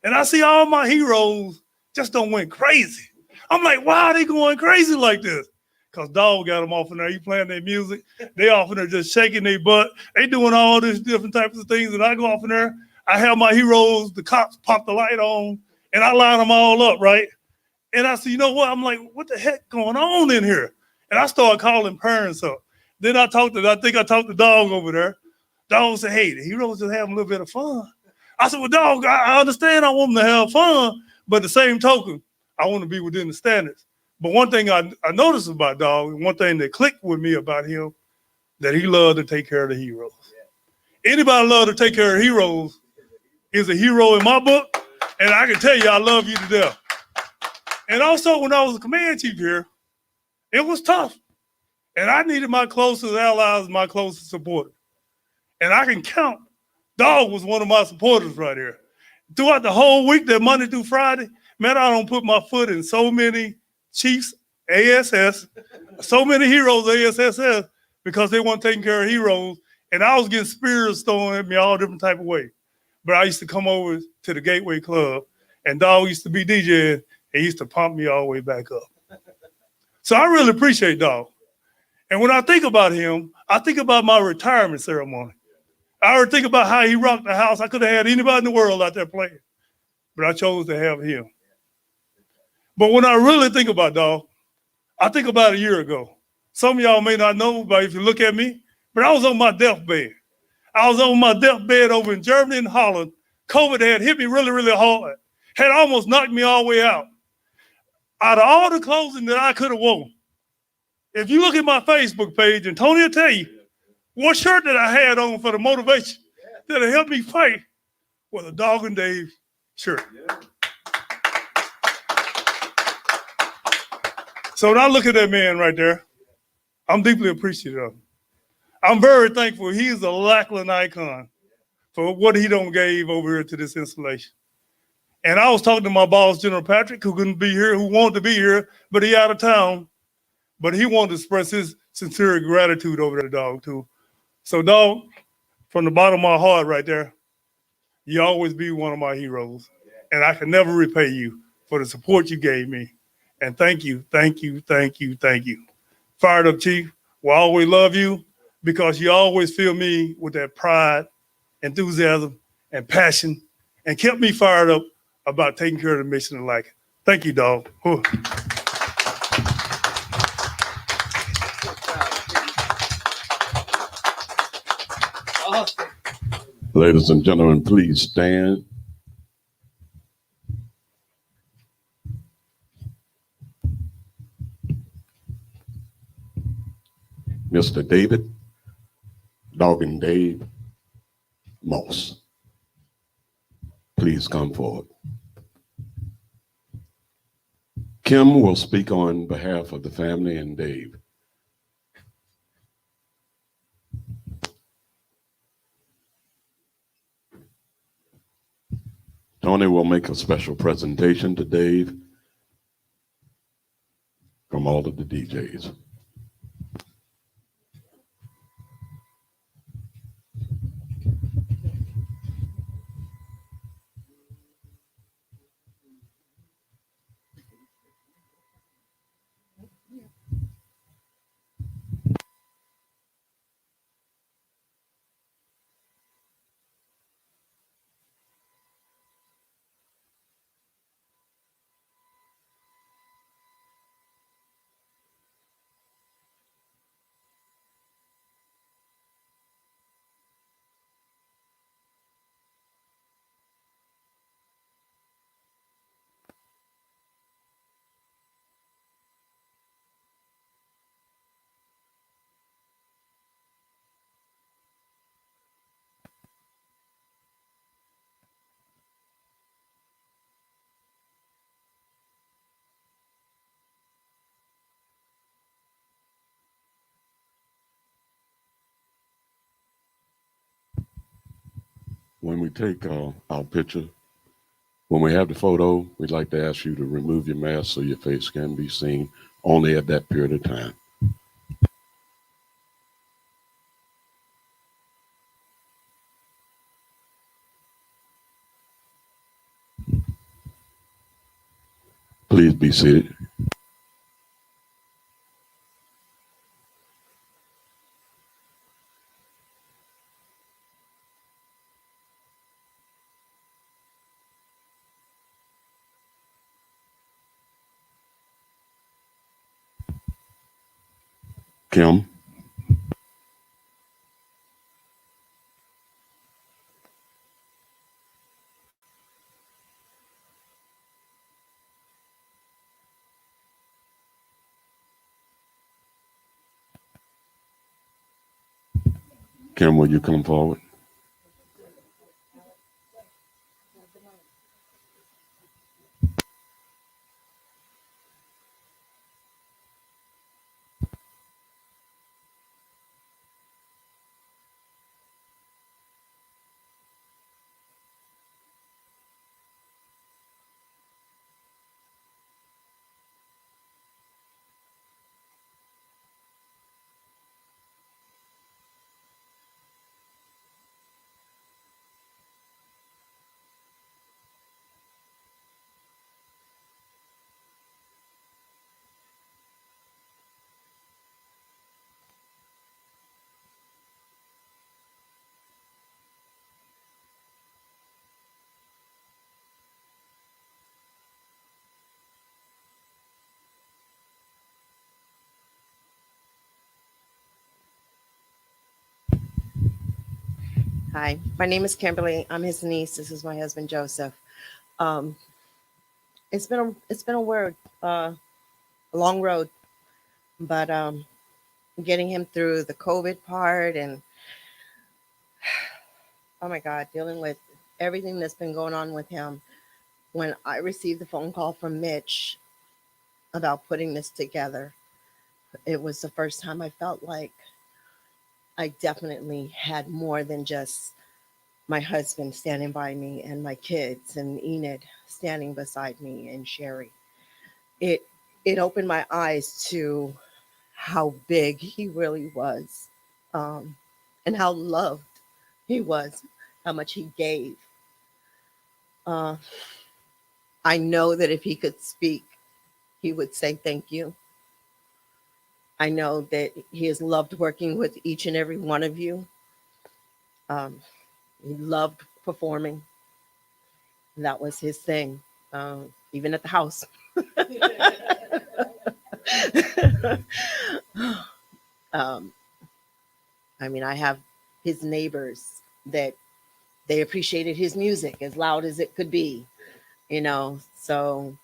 and I see all my heroes just don't went crazy. I'm like, why are they going crazy like this? Because Dog got them off in there. He playing their music. They off in there just shaking their butt. They doing all these different types of things, and I go off in there. I have my heroes, the cops pop the light on, and I line them all up, right? And I said, you know what? I'm like, what the heck going on in here? And I started calling parents up. Then I think I talked to Dog over there. Dog said, hey, the heroes just having a little bit of fun. I said, well, Dog, I understand I want them to have fun, but the same token, I want to be within the standards. But one thing I noticed about Dog, and one thing that clicked with me about him, that he loved to take care of the heroes. Anybody love to take care of heroes is a hero in my book, and I can tell you I love you to death. And also, when I was a command chief here, it was tough. And I needed my closest allies, my closest supporters. And I can count, Dog was one of my supporters right here. Throughout the whole week, that Monday through Friday, man, I don't put my foot in so many chiefs, ASS, so many heroes, ASSS, because they weren't taking care of heroes. And I was getting spears thrown at me all different type of ways. But I used to come over to the Gateway Club, and Dog used to be DJing, and he used to pump me all the way back up. So I really appreciate Dog. And when I think about him, I think about my retirement ceremony. I would think about how he rocked the house. I could have had anybody in the world out there playing, but I chose to have him. But when I really think about Dog, I think about a year ago. Some of y'all may not know, but if you look at me, but I was on my deathbed. I was on my deathbed over in Germany and Holland. COVID had hit me really, really hard. Had almost knocked me all the way out. Out of all the clothing that I could have worn, if you look at my Facebook page, and Tony will tell you, what shirt that I had on for the motivation that helped me fight was a Dog and Dave shirt. So when I look at that man right there, I'm deeply appreciative of him. I'm very thankful. He's a Lackland icon for what he done gave over here to this installation. And I was talking to my boss, General Patrick, who couldn't be here, who wanted to be here, but he out of town. But he wanted to express his sincere gratitude over there, Dog, too. So, Dog, from the bottom of my heart right there, you always be one of my heroes. And I can never repay you for the support you gave me. And thank you, thank you, thank you, thank you. Fired Up Chief, will always love you because you always fill me with that pride, enthusiasm, and passion, and kept me fired up about taking care of the mission and like it. Thank you, Dog. Whew. Ladies and gentlemen, please stand. Mr. David, Dog and Dave Moss, please come forward. Kim will speak on behalf of the family and Dave. Tony will make a special presentation to Dave from all of the DJs. when we take our picture, when we have the photo, we'd like to ask you to remove your mask so your face can be seen only at that period of time. Please be seated. Kim. Kim, will you come forward? Hi, my name is Kimberly. I'm his niece. This is my husband Joseph. Um, it's been a long road, but getting him through the COVID part and oh my God, dealing with everything that's been going on with him. When I received the phone call from Mitch about putting this together, it was the first time I felt like I definitely had more than just my husband standing by me and my kids and Enid standing beside me and Sherry. It opened my eyes to how big he really was, and how loved he was, how much he gave. Uh, I know that if he could speak, he would say thank you. I know that he has loved working with each and every one of you. He loved performing. That was his thing, even at the house. I mean, I have his neighbors that they appreciated his music as loud as it could be, so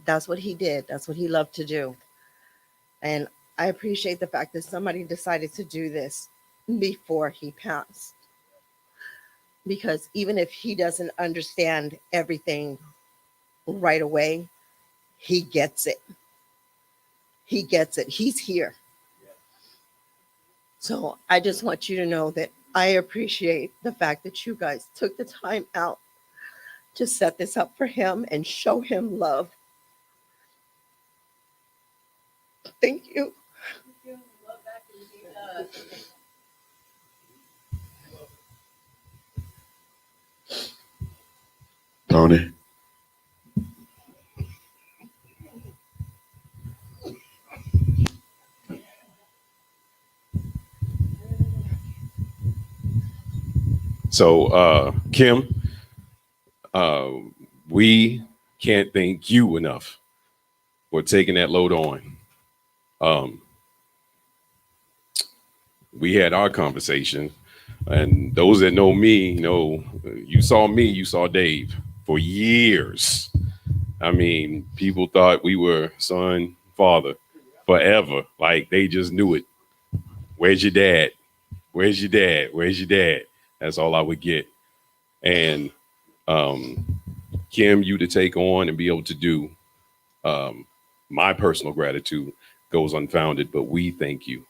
that's what he did. That's what he loved to do. And I appreciate the fact that somebody decided to do this before he passed. Because even if he doesn't understand everything right away, he gets it. He gets it. He's here. So I just want you to know that I appreciate the fact that you guys took the time out to set this up for him and show him love. Thank you. Tony. So, Kim, we can't thank you enough for taking that load on. We had our conversation, and those that know me know you saw me, you saw Dave for years. I mean, people thought we were son, father forever. Like they just knew it. Where's your dad? Where's your dad? Where's your dad? That's all I would get. And Kim, you to take on and be able to do my personal gratitude goes unfounded, but we thank you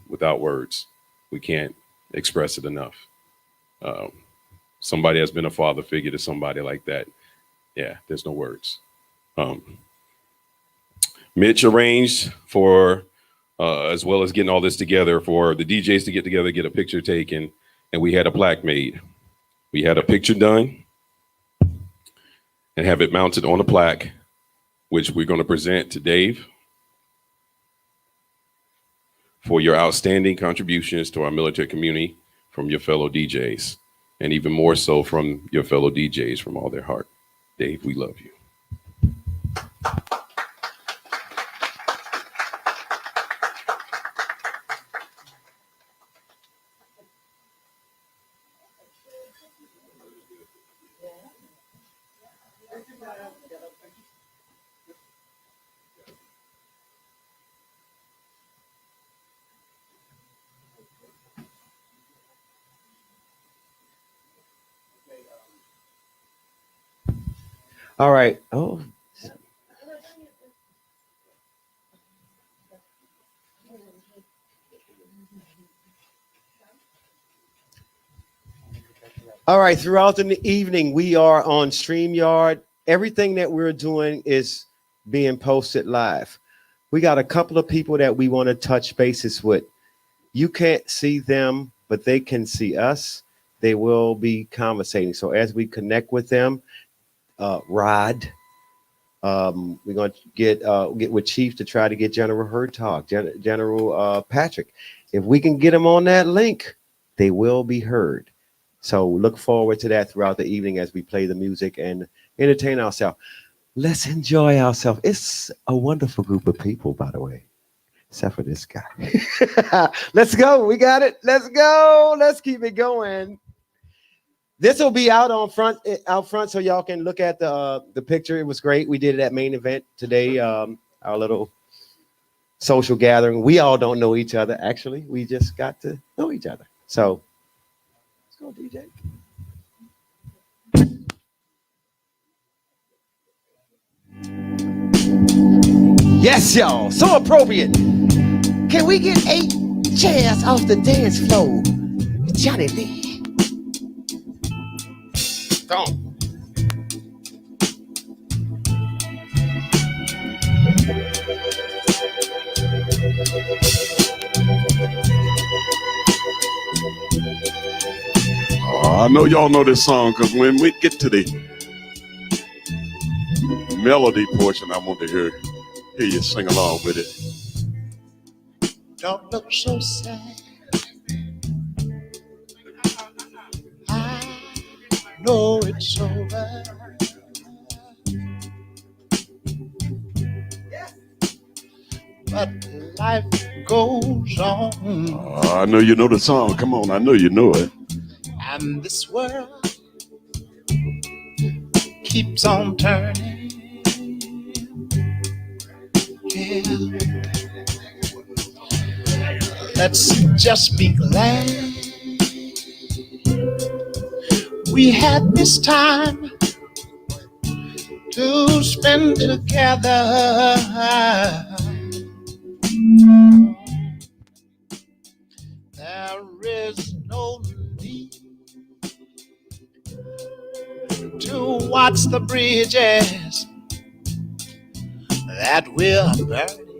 without words. We can't express it enough. somebody has been a father figure to somebody like that. Yeah, there's no words. Mitch arranged for, as well as getting all this together, for the DJs to get together, get a picture taken, and we had a plaque made. We had a picture done and have it mounted on a plaque, which we're going to present to Dave for your outstanding contributions to our military community from your fellow DJs, and even more so from your fellow DJs from all their heart. Dave, we love you. All right. Oh. All right. Throughout the evening, we are on StreamYard. Everything that we're doing is being posted live. We got a couple of people that we want to touch bases with. You can't see them, but they can see us. They will be conversating. So as we connect with them, Rod, we're going to get with Chief to try to get General Hertog, General Patrick. If we can get them on that link, they will be heard. So look forward to that throughout the evening as we play the music and entertain ourselves. Let's enjoy ourselves. It's a wonderful group of people, by the way, except for this guy. Let's go. We got it. Let's go. Let's keep it going. This will be out front, so y'all can look at the picture. It was great. We did it at Main Event today. Our little social gathering. We all don't know each other. Actually, we just got to know each other. So let's go, DJ. Yes, y'all. So appropriate. Can we get 8 chairs off the dance floor? Johnny Lee. Come on. I know y'all know this song because when we get to the melody portion, I want to hear you sing along with it. Don't look so sad. I know it's over. But life goes on. I know you know the song. Come on, I know you know it. And this world keeps on turning. Yeah. Let's just be glad we had this time to spend together. There is no need to watch the bridges that we're burning.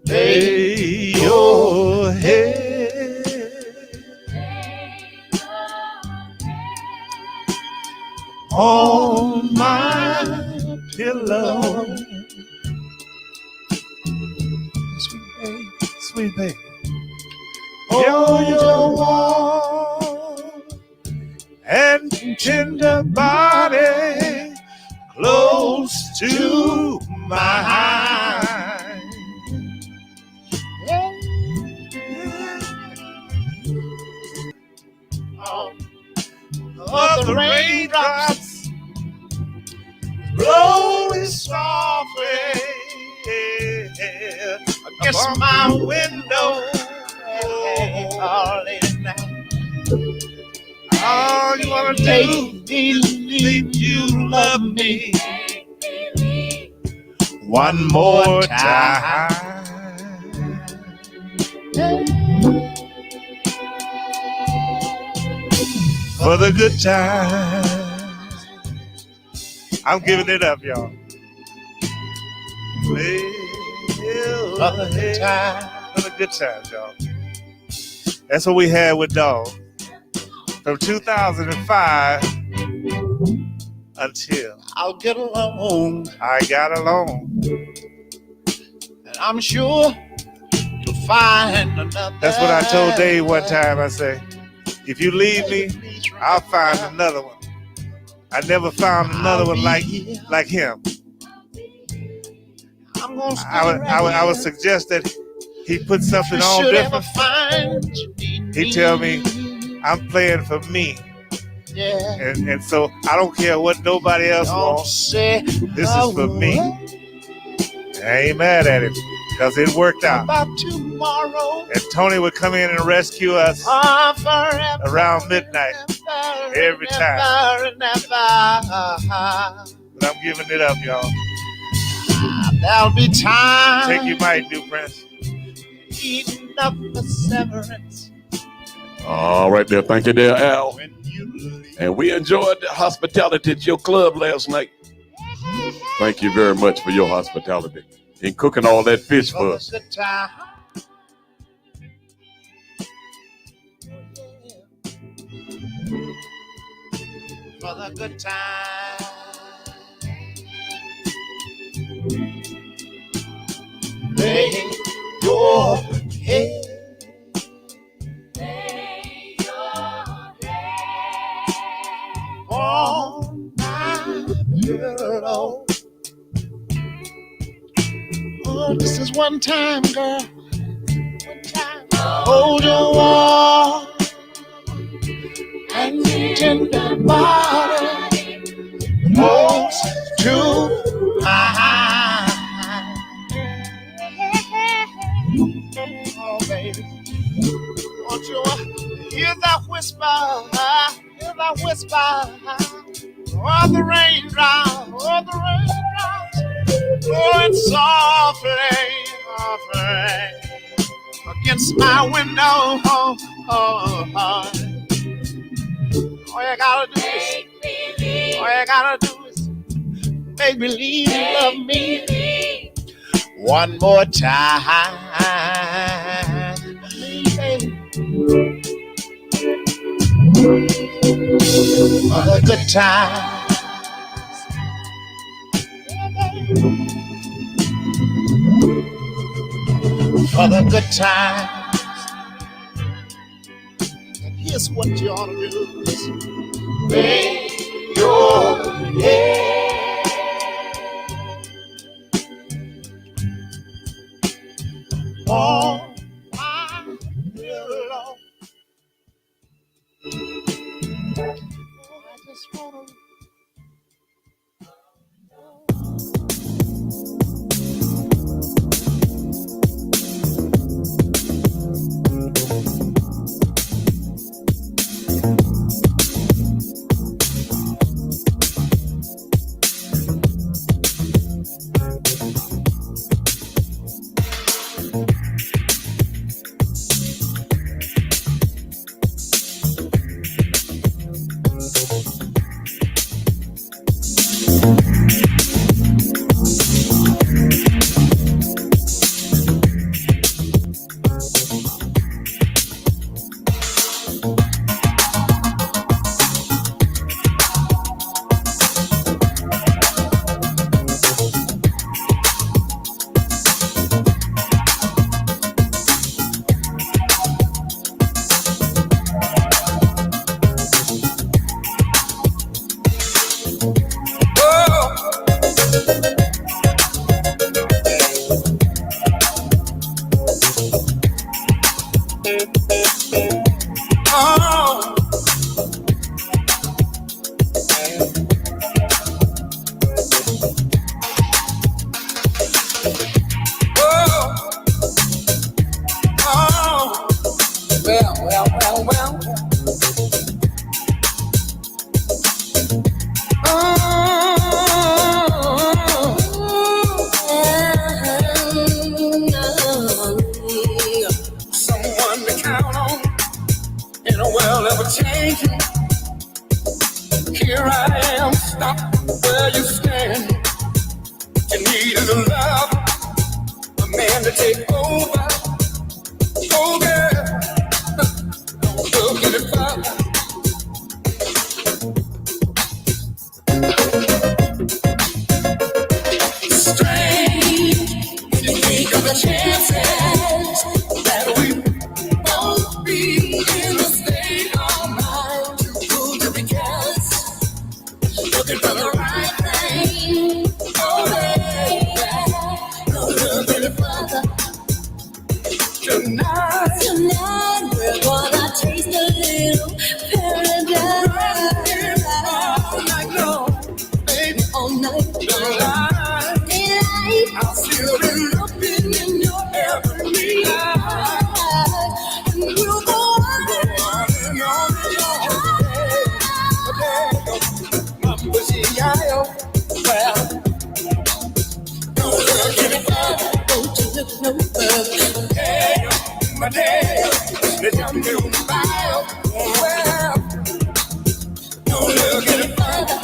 Lay your head on my pillow. Sweet baby, hold your warm and tender body close to mine. Of the raindrops blowing softly against my window all late night. All you wanna do is you love me one more time. for the good times. I'm giving it up, y'all. For the good times. For the good times, y'all. That's what we had with Dog from 2005 until I'll get along. I got along. And I'm sure you'll find another. That's what I told Dave one time. I say, if you leave me, I'll find another one. I never found another one like him. I would suggest that he put something on different. He tell me I'm playing for me. Yeah. And so I don't care what nobody else wants. This is for me. I ain't mad at him because it worked out. About tomorrow. And Tony would come in and rescue us around midnight every time. But I'm giving it up, y'all. There'll be time. Take your mic, New Prince. Eating up the severance. All right there. Thank you there, Al. And we enjoyed the hospitality at your club last night. Thank you very much for your hospitality and cooking all that fish for us. Good time. For the good time. Lay your head. Lay your head on my pillow. Oh, this is one time, girl. One time. Hold your warm and tender body close to mine. Oh, baby, won't you hear that whisper? Hear that whisper? Oh, the raindrops, oh, the raindrops, blowing softly, softly against my window. Oh, oh, oh. All you gotta do is, all you gotta do is make believe you love me one more time. For the good times. For the good times. And here's what you ought to do. Lay your head on my pillow. I just wanna. Someone to count on in a world ever changing. here I am, stop where you stand. You needed a love, a man to take over. Oh girl, don't look any further. Strange, you think of the chances that we won't be in the state of mind to be careless, looking for the right thing. Oh, baby, don't look any further. Tonight we're gonna taste a little paradise. All night long, baby, all night long. I'll still be looking in your every eye, and we'll go on and on and on. Mamma Mia, well, don't look any further, don't you look no further. Hey, my day, they tell me on the file. Well, don't look any further.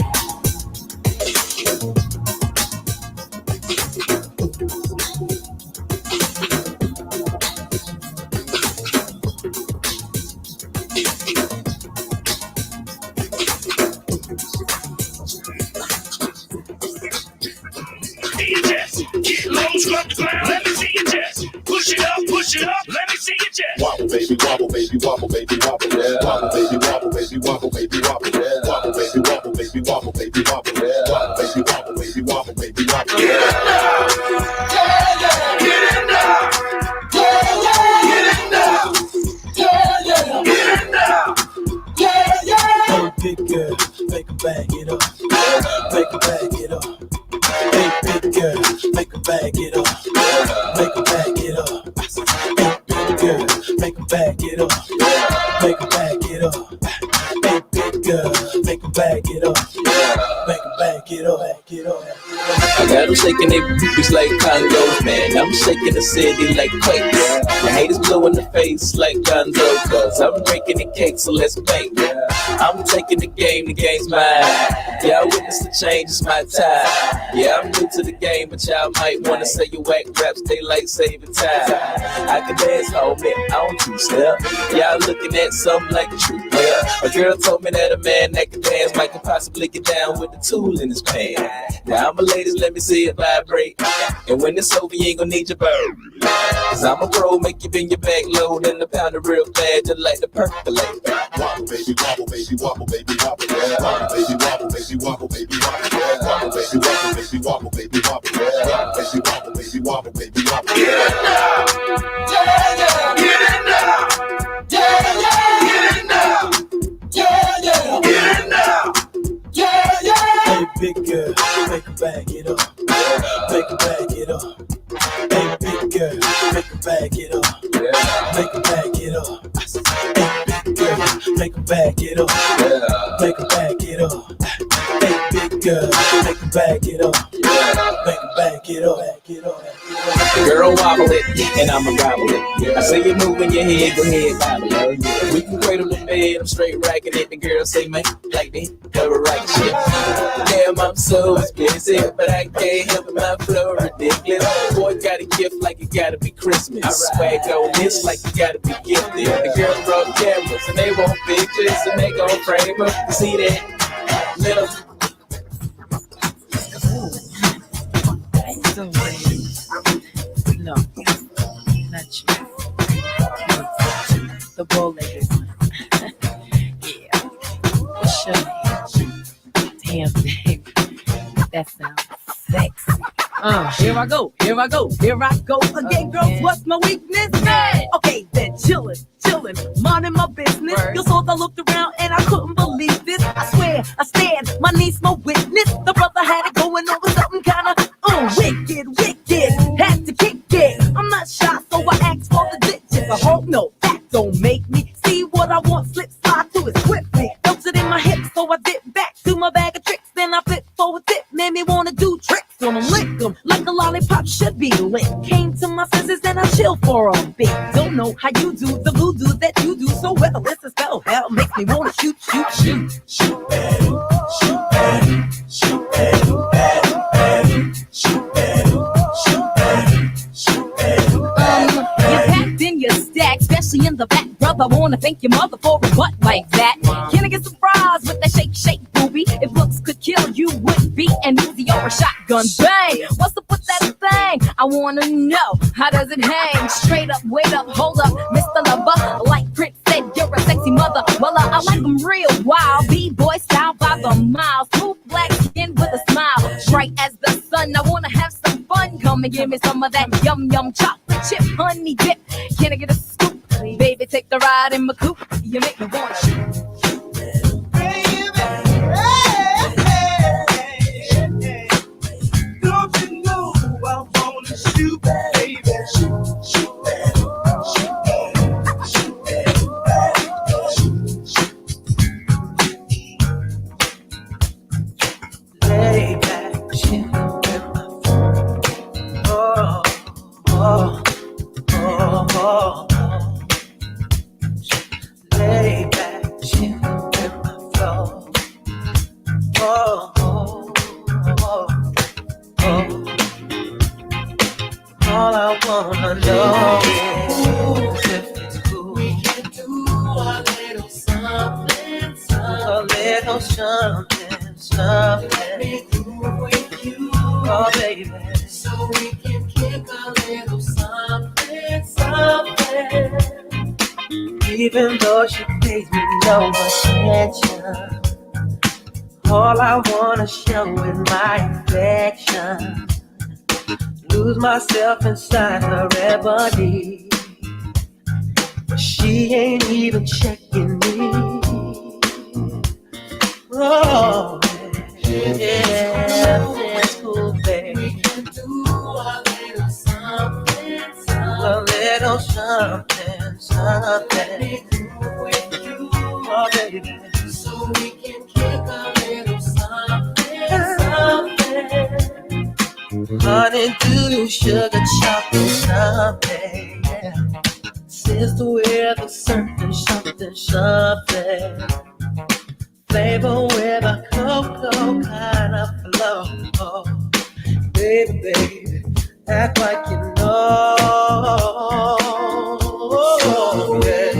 Get low, drop the ground, let me see you just push it up, let me see you just wobble, baby, wobble, baby, wobble, baby, wobble, yeah. Wobble, baby, wobble, baby, wobble, baby, wobble, yeah. Wobble, baby, wobble, baby, wobble, baby, wobble, yeah. Wobble, baby, wobble, baby, wobble, baby, wobble, yeah. Get in now, get in now, get in now, Hey, big girl, make a bag it up, make a bag it up. Hey, big girl, make a bag it up, make a bag it up. Hey, big girl, make a bag it up, make a bag it up. Hey, big girl, make a bag it up, make a bag it up, bag it up. I got them shaking their boobies like condos, man. I'm shaking the city like quake. The haters blowing the face like Gonzo, cause I'm breaking the cake, so let's bake. I'm taking the game's mine. Yeah, I witness the change, it's my time. Yeah, I'm new to the game, but y'all might wanna say you whack raps, daylight saving time. I can dance, homie, I don't two-step. Y'all looking at something like a true player. A girl told me that a man that can dance might can possibly get down with the tool in his pants. Now I'm a ladies, let me see it vibrate. And when it's over, you ain't gonna need your bird. Cause I'm a pro, make you bend your back low, then the pound it real bad, just like the percolate. Wobble, baby, wobble, baby, wobble, baby, wobble, yeah. Wobble, baby, wobble, baby, wobble, baby, wobble, yeah. Wobble, baby, wobble, baby, wobble, baby, wobble, yeah. Wobble, baby, wobble, baby, wobble, baby, wobble, yeah. get in now, get in now, get in now, get in now. Hey, big girl, make a bag it up, make a bag it up. Hey, big girl, make a bag it up, make a bag it up. Hey, big girl, make a bag it up, make a bag it up. Hey, big girl, make a bag it up, make a bag it up, bag it up. Girl, wobble it, and I'ma gobble it. I see you moving your head, go ahead, bobble it. We can cradle the bed, I'm straight racking it. The girl say, man, like they cover right shit. Damn, I'm so expensive, but I can't help it, my flow ridiculous. Boy, got a gift like it gotta be Christmas. Swag on this like you gotta be gifted. The girls brought cameras, and they want pictures, and they gon' frame them. See that? Little. No, not you. The bow-legged one. Yeah. What's your name? Damn, baby. That sounds sexy. Here I go again, girls. What's my weakness? Okay, then chillin', minding my business. You saw I looked around and I couldn't believe this. I swear, I stand, my niece, my witness. The brother had it going on with something kinda wicked. Had to kick it. I'm not shy, so I asked for the ditches. I hope no, that don't make me see what I want. Slip, slide to it swiftly. Felt it in my hips, so I dip back to my bag of tricks. Then I flip for a dip, made me wanna do tricks on them, lick them like a lollipop should be lit. Came to my senses and I chill for a bit. Don't know how you do the voodoo that you do so well. It's a spell, hell makes me wanna shoot. Shoot, baby, I wanna thank your mother for a butt like that. Can I get some fries with that shake, shake, booby? If looks could kill, you would be an Uzi or a shotgun. Bang! What's up with that thing? I wanna know, how does it hang? Straight up, wait up, hold up, Mr. Lover. Like Prince said, you're a sexy mother. Well, I like them real wild. B-boy style by the mile. Smooth black skin with a smile. Bright as the sun, I wanna have some fun. Come and give me some of that yum yum chocolate chip honey dip. Can I get a scoop? Baby, take the ride in my coupe. You make me wanna shoot. Don't you know I wanna shoot, baby? Shoot, shoot, baby. Shoot, baby. Shoot, baby. Lay back, shit, oh, oh, oh, oh. Lay back, shit, with my flow. Oh, oh, oh, oh. All I wanna know is if it's cool. We can do a little something, something. A little something, something. Me through with you, oh baby. So we can kick a little something, something. Even though she pays me no attention, all I wanna show is my affection. Lose myself inside her ebony, but she ain't even checking me. Oh, yeah, that's cool, baby. We can do a little something, something. A little something, something. With you, oh, baby. So we can kick a little something, something. Honey, do sugar, chocolate, something. Yeah. Sister with a certain something, something. Flavor with a cocoa kind of flow. Baby, baby, act like you know. Oh, yeah.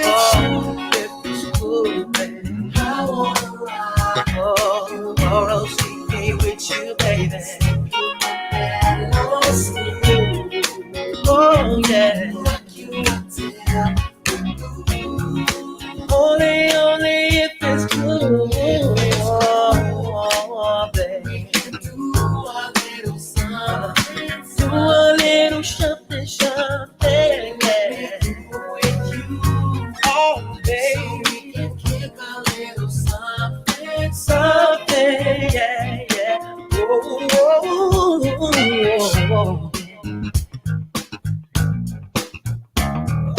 Oh, if it's cool, baby, I wanna ride. Oh, oral sleepy with you, baby. And no sleep. Oh, yeah. Only if it's cool. Oh, baby. Do a little something, do a little something, something, yeah. With you, oh, baby. We can kick a little something, something, yeah, yeah. Oh, oh, oh, oh.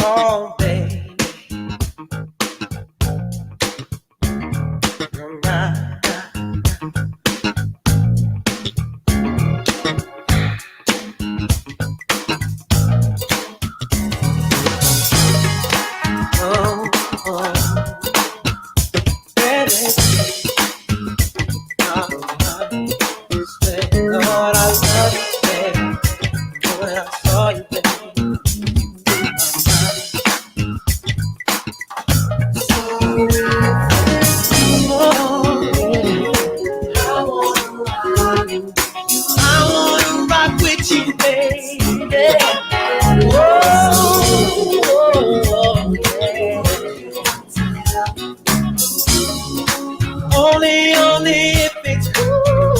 Oh, baby. Only if it's cool.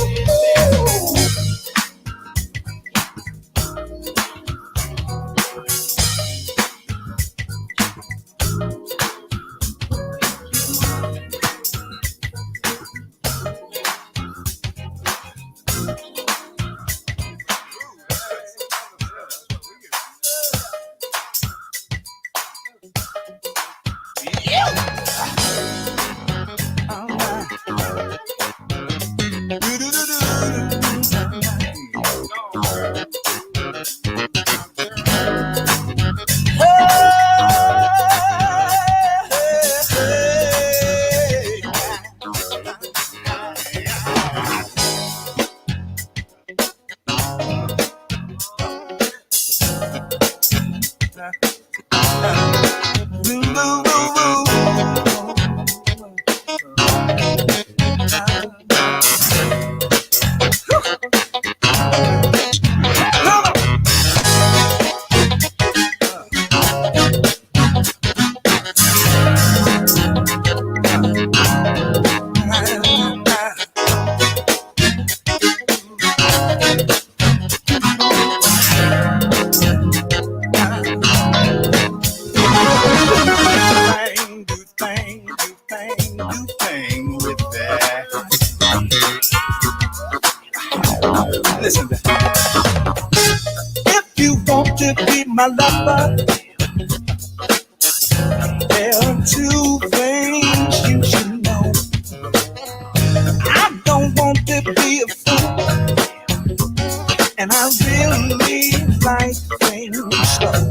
do thing with that. Listen, if you want to be my lover, there are two things you should know. I don't want to be a fool, and I really like things slow.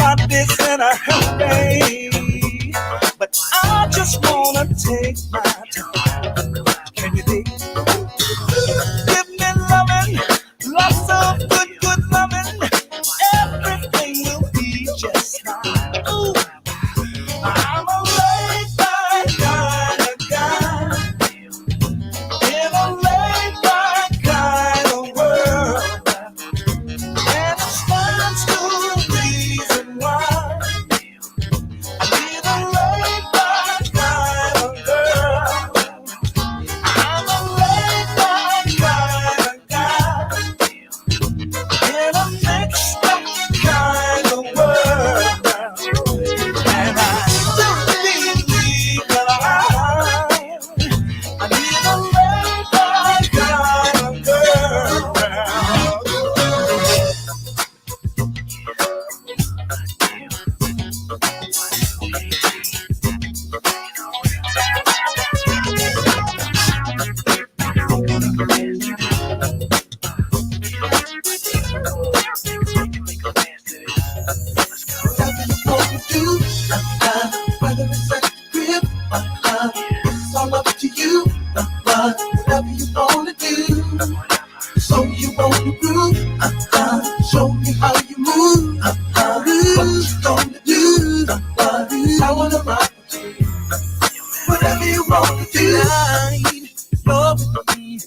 Everybody's in a hurry, but I just wanna take my time. Can you dig? Give me loving, lots of good loving. Everything will be just fine. Ooh, I'm a laid-back kind of guy in a laid-back kind of world, and it stands to reason why I need a laid-back kind of girl. I'm a laid-back kind of guy in a mixed-up kind of world, and I still believe that I need a laid-back kind of girl. Whether it's at the crib, it's all up to you. Whatever you wanna do, so you wanna groove. Show me how you move. What you gonna do? I wanna rock with you. Whatever you wanna do, go with me.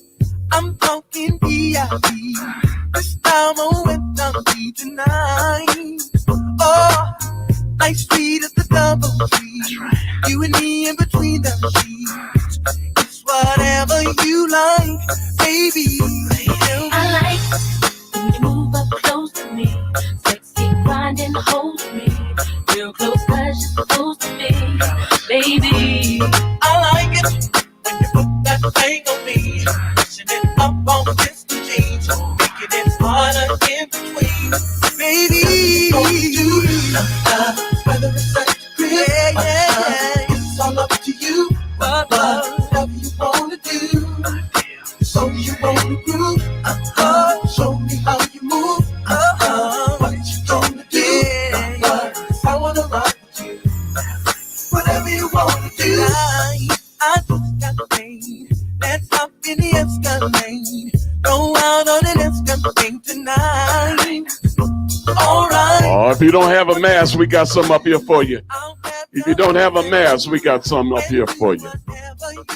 I'm talking VIP. This time I went down to tonight. Oh, nice sweet as the double tree. You and me in between the sheets. It's whatever you like, baby. I like when you move up close to me, sexy, grinding, hold me, real close 'cause you're supposed to be, baby. I like it when you put that thing on me, pushing it up on Mr. Jeans, making it harder in between, baby. Whether it's at the crib, it's all up to you. Whatever you wanna do, so you wanna groove. Show me how you move. What you gonna do? I wanna rock with you. Whatever you wanna do. I just got paid. Let's hop in the Escalade. Go out on an Escalade tonight. All right. Oh, if you don't have a mask, we got some up here for you. If you don't have a mask, we got some up here for you.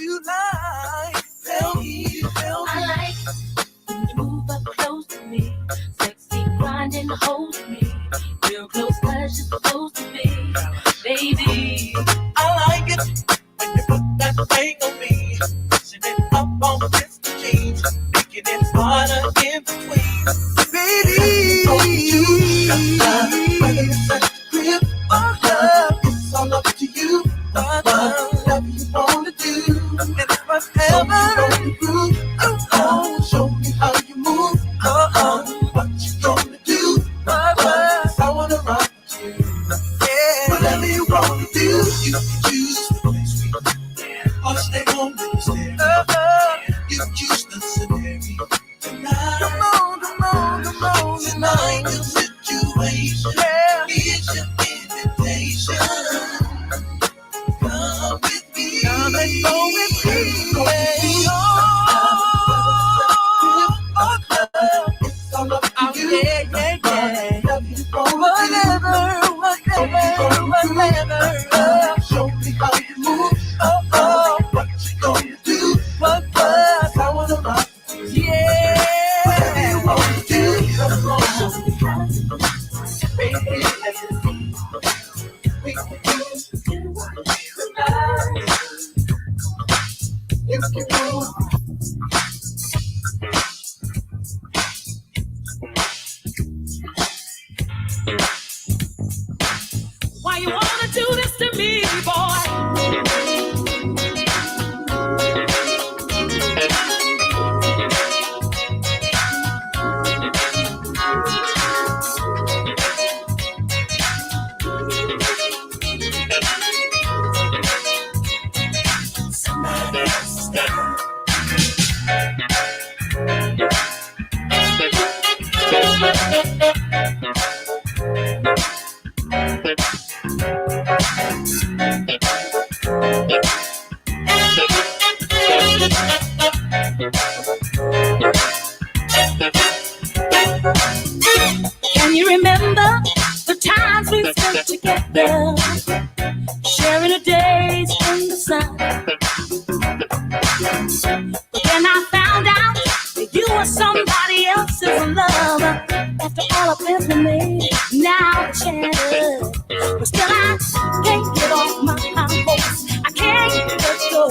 You like, tell me. I like when you move up close to me, sexy, grinding, hold me, real close 'cause you're supposed to be, baby. I like it when you put that thing on me, pushing it up on Mr. Jeans, making it harder in between, baby. Whether it's at the crib or club, it's all up to you. Whatever you wanna do, and it's whatever you groove. Show me how you move. What you gonna do? I wanna rock with you. Whatever you wanna do, you can choose or stay home with the stereo. You choose the scenario. Tonight, come on, tonight the situation is your invitation. Come with me, come and go with me. It's all up to you. Whatever. Show me how you move. What you gonna do? What? I wanna rock with you. Yeah. Whatever you wanna do. Come on, show me how to do. Baby, we can do tonight. You can move. Why you want gonna do this to me, boy? Somebody else's girl. Can you remember the times we spent together, sharing the days in the sun? But then I found out that you were somebody else's lover. After all I've been for me, now it's shattered. But still I can't get off my hopes. I can't let go.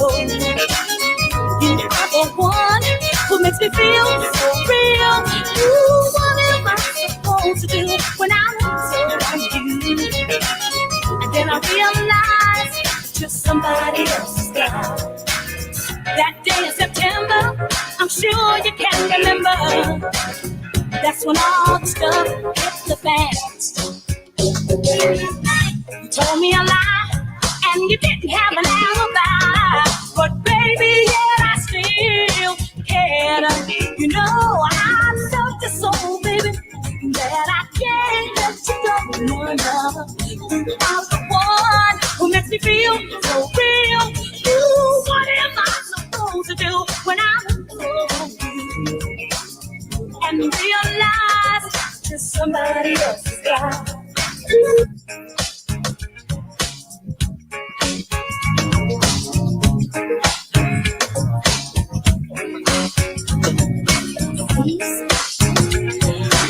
You are the one who makes me feel so real. Ooh, what am I supposed to do when I'm so like you? And then I realize just somebody else's girl. That day in September, I'm sure you can remember. That's when all the stuff hit the fan. You told me a lie, and you didn't have an alibi. But baby, yet I still cared. You know I loved you so, baby, that I can't let you go. No, no. You are the one who makes me feel so real. Ooh, what am I supposed to do when I'm with you? And realize just somebody else's guy.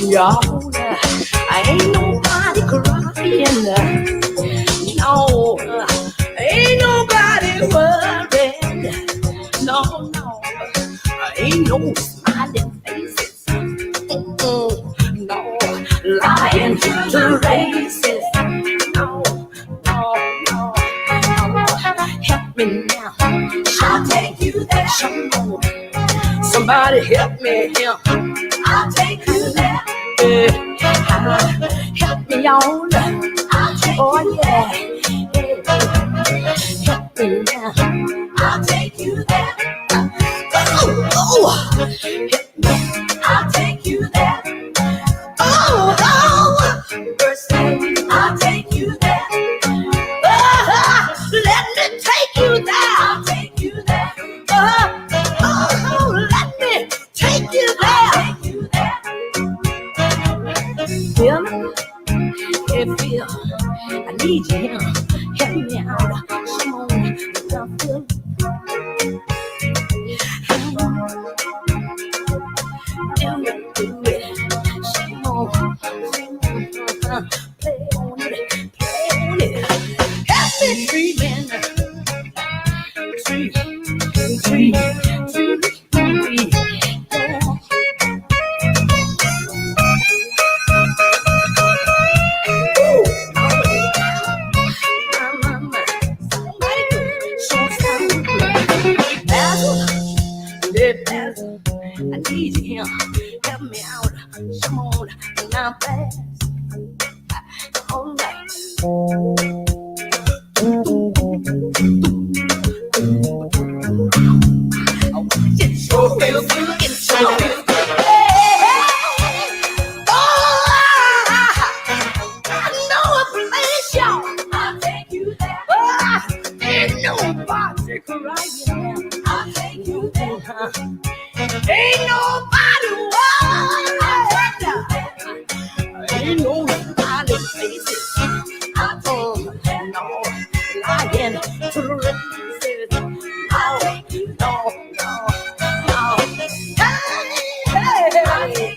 Y'all, I ain't nobody crying. No, ain't nobody worried. No, no, ain't no smiling faces. No, lying to the races. No, no, no, no. Help me now. I'll take you there. Somebody help me here. I'll take you there. Help me on. Oh yeah. Help me now. I'll take you there. Oh, help me. I'll take you there. Oh, birthday. I'll take you there. Let me take you there. I'll take you there. Let me take you there. Feel me? Hey, feel. I need you here. Help me out. Come on. Feel. Do it. Come on. Play on it. Help me dreaming. Dream. I need you here. Help me out. Come on, now fast. All right. It's so real good. It's so real good. I know a place, y'all. I'll take you there. Ain't nobody crying. I'll take you there. Ain't nobody worried. Ain't nobody faces. No, lying to the races. No. Hey.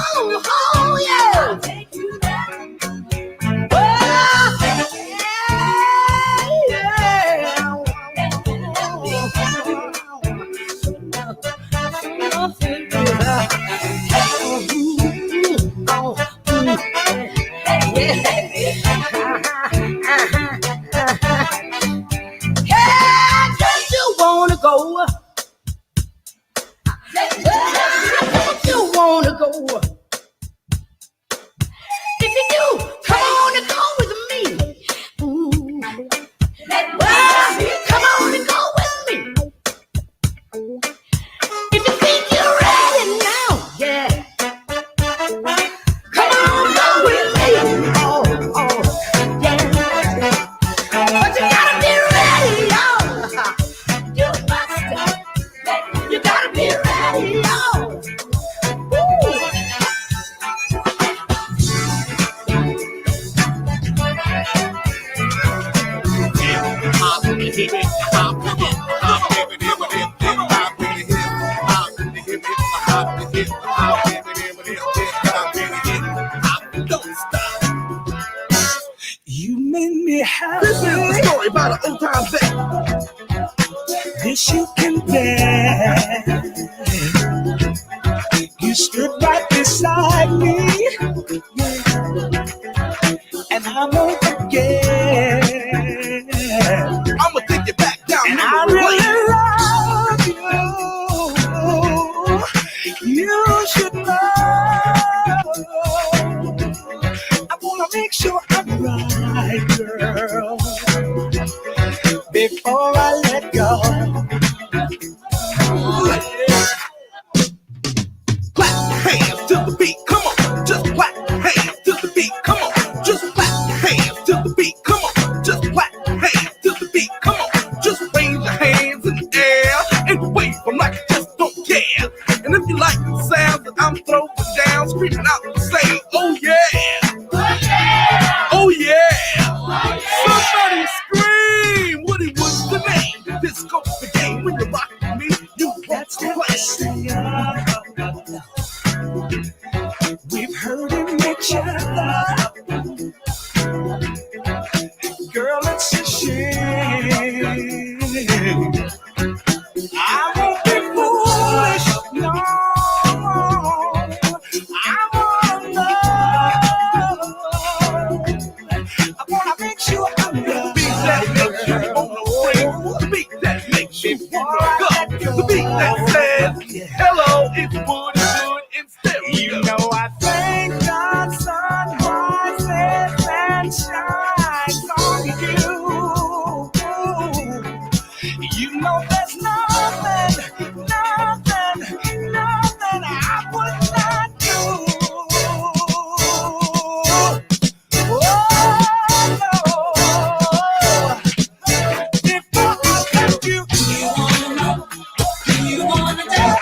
Oh, yeah. I'll take you there. Yeah. Yeah, don't you wanna go? Don't you wanna go? If you do, come on and go with me. Ooh. Well, come on and go with me. If you think you're ready now, yeah. Come on, go with me. Oh, yeah. But you gotta be ready, y'all. You must. You gotta be ready, y'all. You made me happy. This is the story about an old time vet. This you can bear. You stood right beside me, and I won't forget. I'ma take you back down And memory I lane. really love you. You should know. I wanna make sure I'm right, girl, before I let go. Clap hands to the beat, come on. Just clap hands to the beat, come on. Just clap hands to the beat, come on. Just clap hands to the beat, come on. Just raise your hands in the air and wave them like you just don't care. And if you like the sound that I'm throwing down, screaming out and say, oh yeah. Oh yeah. Somebody scream what it was the name. This goes the game when you rock with me. You that's the play. We've hurting each other. Girl, it's a shame. I won't be foolish, no. I wanna know. I wanna make sure I'm The beat that makes you wanna sing. The beat that makes you wanna go. The beat that says, hello, it's Woody Wood in stereo. You know I thank God sun rises and shines on you. You know there's nothing I would not do. Oh, no. Before I let you, you wanna know, you wanna know.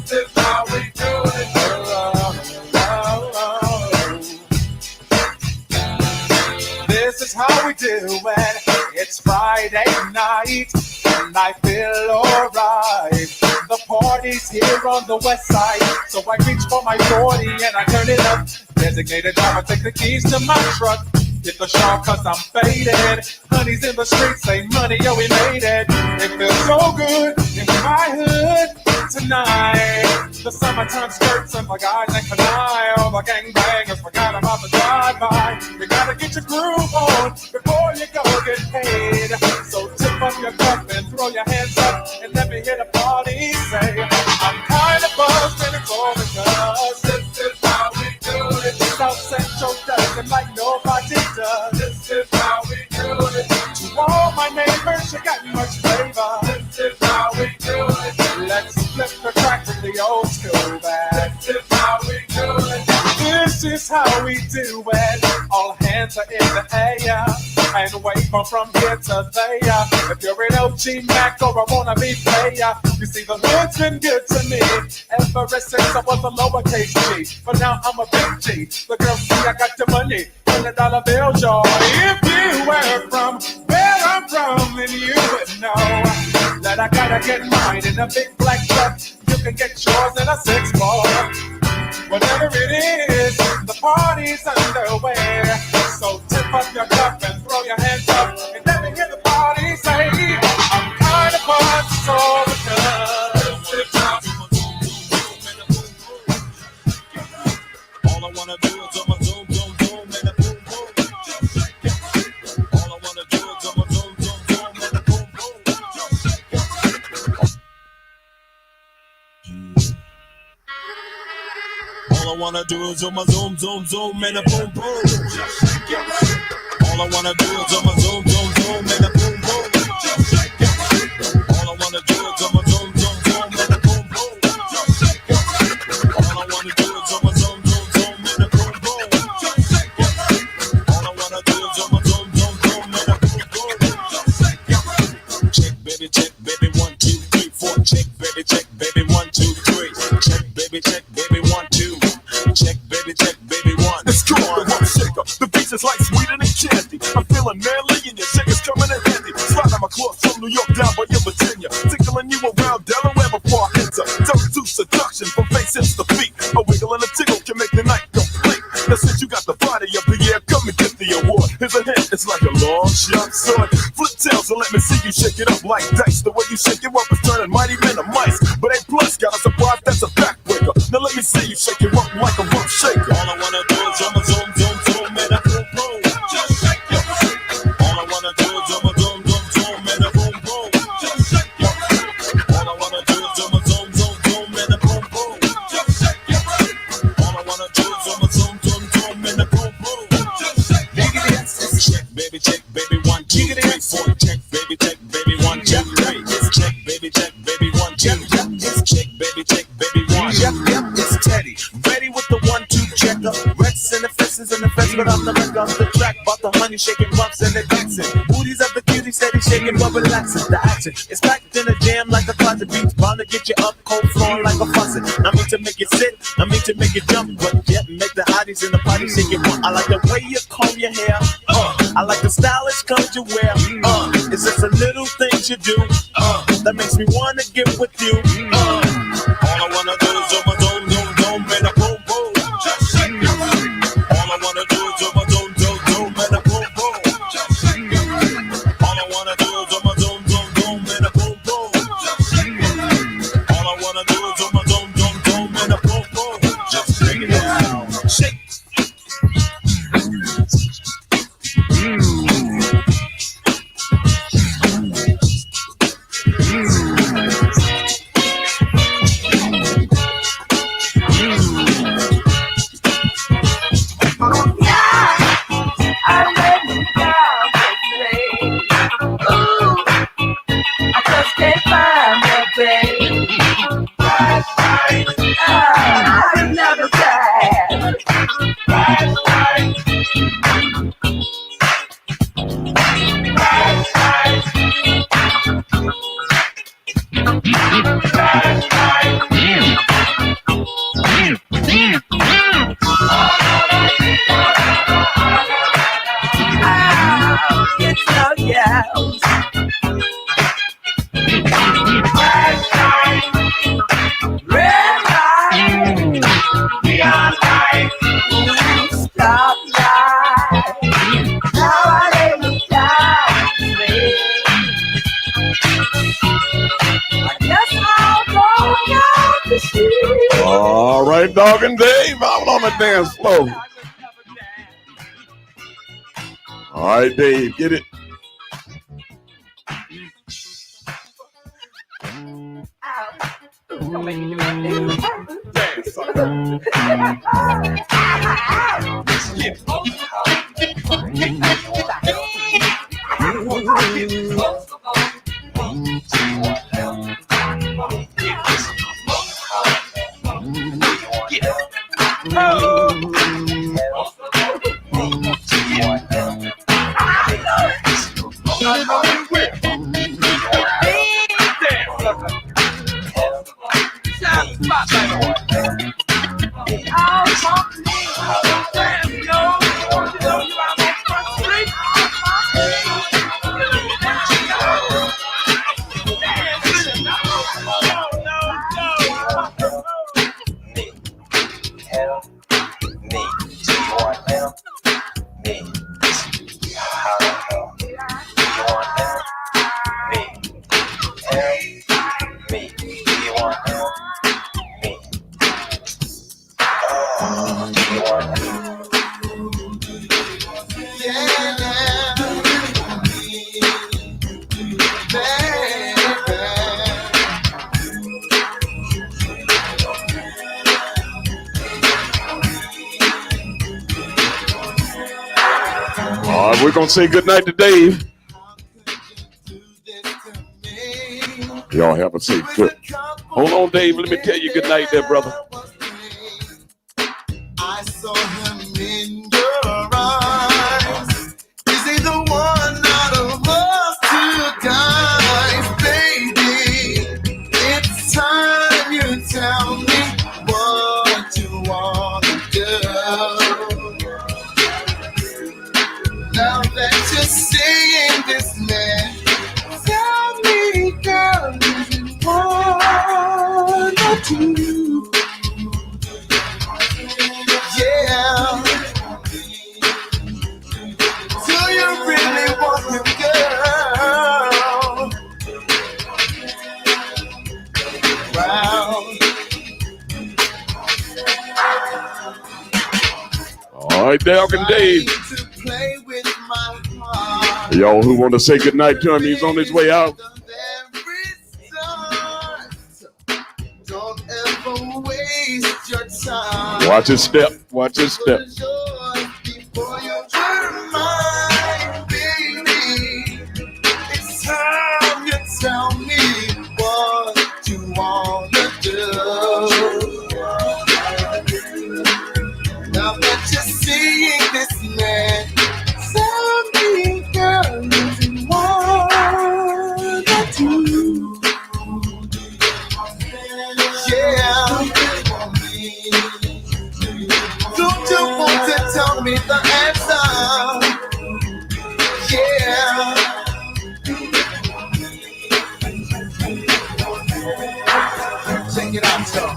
This is how we do it. This is how we do it. It's Friday night, and I feel alright. The party's here on the west side, so I reach for my 40 and I turn it up. Designated driver, take the keys to my truck. Hit the shop cause I'm faded. Honey's in the streets, say money, yo, we made it. It feels so good in my hood tonight. The summertime skirts and the guys ain't canine. All the gangbangers forgot about the drive-by. You gotta get your groove on before you go get paid. So tip up your cup and throw your hands up and let me hear the party say, I'm kinda buzzed and it's all because this is how we do it. South Central does it like nobody does. This is how we do it. To all my neighbors, you got much flavor. This is how we do it. Let's flip the track with the old school band. This is how we do it. This is how we do it. All hands are in the air and wave from here to there. If you're an OG Mac or a wannabe player, you see the hood's been good to me ever since I was a lowercase G. But now I'm a big G. The girls see I got the money, $100 bills, y'all. If you were from I get mine in a big black truck. You can get yours in a 6-ball. Whatever it is, the party's underway. So tip up your cup and throw your hands up and let me hear the party say, I'm kind of buzzed, so all I wanna do is zoom, zoom, zoom, zoom, and a boom, boom. All I wanna do is zoom, zoom, zoom, zoom, and a boom, boom. All I wanna do is zoom, zoom, zoom, zoom, and a boom, boom. All I wanna do is zoom, zoom, zoom, zoom, and a boom, boom. All I wanna do is zoom, zoom, zoom, zoom, and a boom, boom. All I wanna do is zoom, zoom, zoom, zoom, and a boom, boom. All I wanna do is zoom, zoom, zoom, zoom, and a boom, boom. Check, baby, 1, 2, 3, 4. Check, baby, 1, 2, 3. Check, baby, 1, 2. Check, baby, 1. It's cool, the one shaker. The beats is like sweeter than candy. I'm feeling manly and your shakers coming in handy. Slide on my clothes from New York down by your Virginia. Tickling you around Delaware before I enter. Dirty to seduction from face hips to feet. A wiggle and a tickle can make the night complete. Now since you got the body of the year, come and get the award. Here's a hint, it's like a long shot sword. Flip tails and let me see you shake it up like dice. The way you shake it up is turning mighty men to mice. But A plus got a surprise that's a backbreaker. Now let me see you shake it up like a rough shaker. All I wanna do is zoom, zoom, zoom, zoom, and a boom, boom. Just shake your body. All I wanna do is zoom, zoom, zoom, zoom, and a boom, boom. Just shake your body. All I wanna do is zoom, zoom, zoom, zoom, and a boom, boom. Just shake your body. All I wanna do is zoom, zoom, zoom, zoom, and a boom, boom. Just shake your body. Check, baby, 1, 2, 3, 4. Check, baby, 1, 2, 3. Check, baby, 1, 2. Check, baby, 1. Yep, it's Teddy. Ready with the 1, 2 checker. Rex and the fences and the fence, but I'm the wreck on the track. About the honey shaking bumps and the dancing. Booties of the cutie steady shaking but relaxing. The action is packed in a jam like a closet beats. Bound to get you up, cold flowing like a faucet. I mean to make it sit, I mean to make it jump, but yet make the hotties in the party shake it. I like the way you comb your hair. I like the stylish clothes you wear. It's just the little things you do that makes me wanna get with you. All I wanna do is zoom, zoom, zoom, zoom, and a boom, boom. Just shake your body. All I wanna do is zoom, zoom, zoom, zoom, and a boom, boom. Just shake your body. All I wanna do is zoom, zoom, zoom, zoom, and a boom, boom. Just shake your body. All I wanna do is zoom, zoom, zoom, zoom, and a boom, boom. Just shake it down. Shake. All right, Dog and Dave, out on the dance floor. All right, Dave, get it. We're gonna say goodnight to Dave. Y'all have a safe trip. Hold on, Dave. Let me tell you goodnight there, brother. I saw him in your eyes. Is he the one out of us two guys, baby? It's time you tell me what you want to do. Now that you're seeing this man, tell me, girl, is it one or two? Yeah. Do you really want him, girl? Wow. All right, Doug and Dave. Play with my heart. Y'all who want to say goodnight to him, he's on his way out. Don't ever waste your time. Watch his step. Watch his step. Before you turn mine, baby. It's time you tell me what you wanna do. Now that you're seeing this man, tell me, girl, is it one or two? Yeah. Don't you want to tell me the answer? Yeah. Check it out, y'all.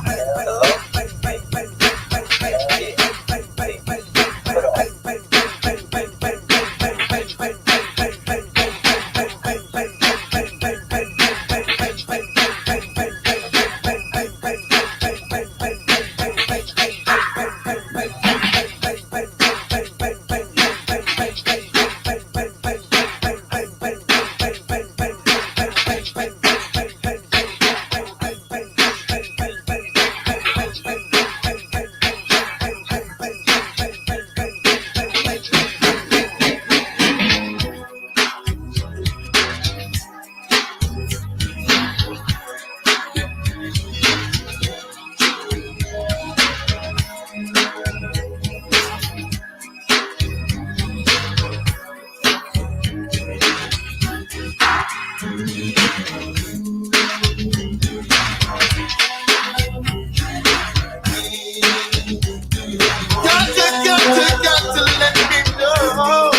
Got to let me know.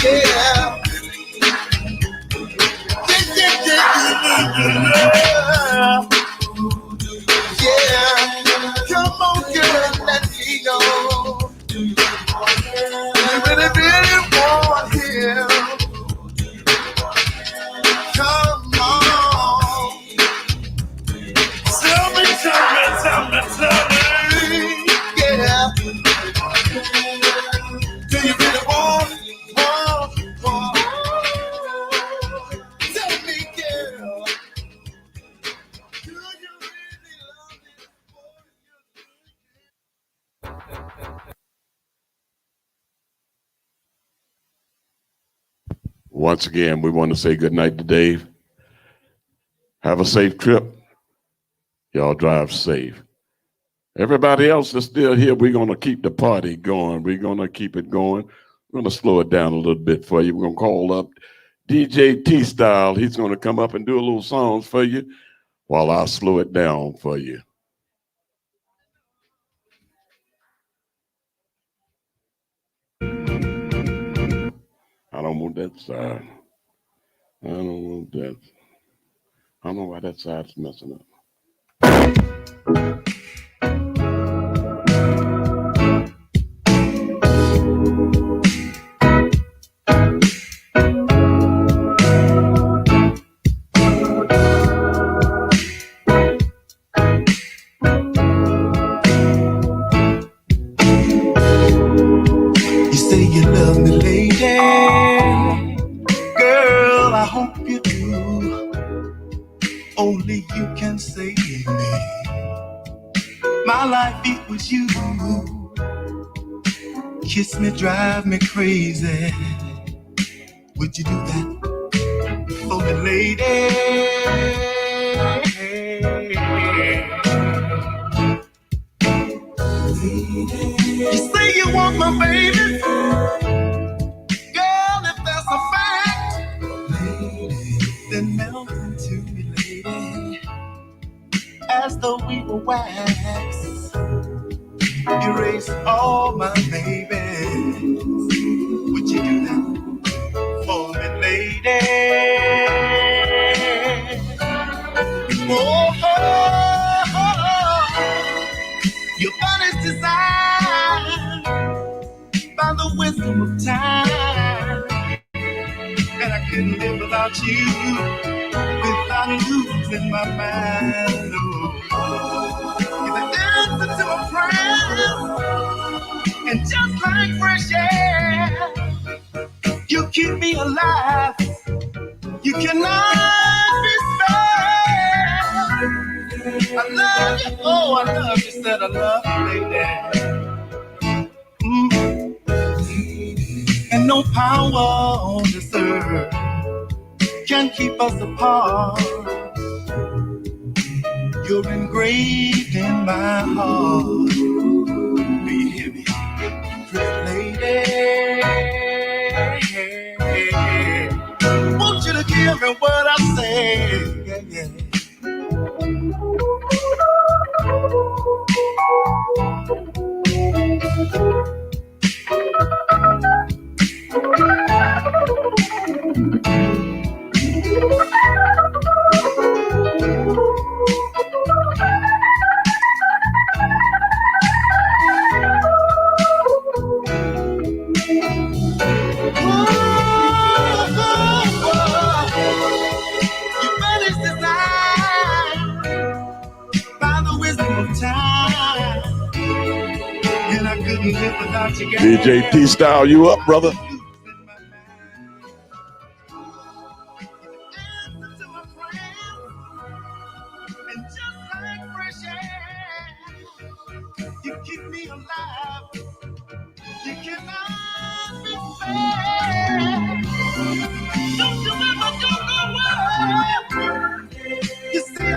Yeah. Yeah. Come on, girl, let me know. You really, really want him. Come on. Tell me. Yeah. Do you really want? Tell me, girl. Do you really love it? Once again, we want to say goodnight to Dave. Have a safe trip. Y'all drive safe. Everybody else that's still here, we're going to keep the party going. We're going to keep it going. We're going to slow it down a little bit for you. We're going to call up DJ T-Style. He's going to come up and do a little songs for you while I slow it down for you. I don't want that side. I don't want that. I don't know why that side's messing up. You say you love me, lady. Girl, I hope you do. Only you can save me. My life equals you. kiss me, drive me crazy. Would you do that for me, lady? You say you want my baby, girl. If that's a fact, then melt into me, lady, as though we were wax. Erase all my babies. Would you do that for me, lady? Oh, oh, oh, oh. Your body's designed by the wisdom of time, and I couldn't live without you, without losing my mind. Oh, you're the answer to my prayers, and just like fresh air, you keep me alive. You cannot be spared. I love you, oh, I love you, said I love you, lady. And no power on this earth can keep us apart. You're engraved in my heart. Do you hear me, pretty lady? Want you to give me what I say. Yeah, yeah. Your body's designed by the wisdom of time, and I couldn't live without you, girl. DJ T Style, you up, brother? And just like fresh air, you keep me alive. You cannot be fair. Don't you ever go nowhere. You see.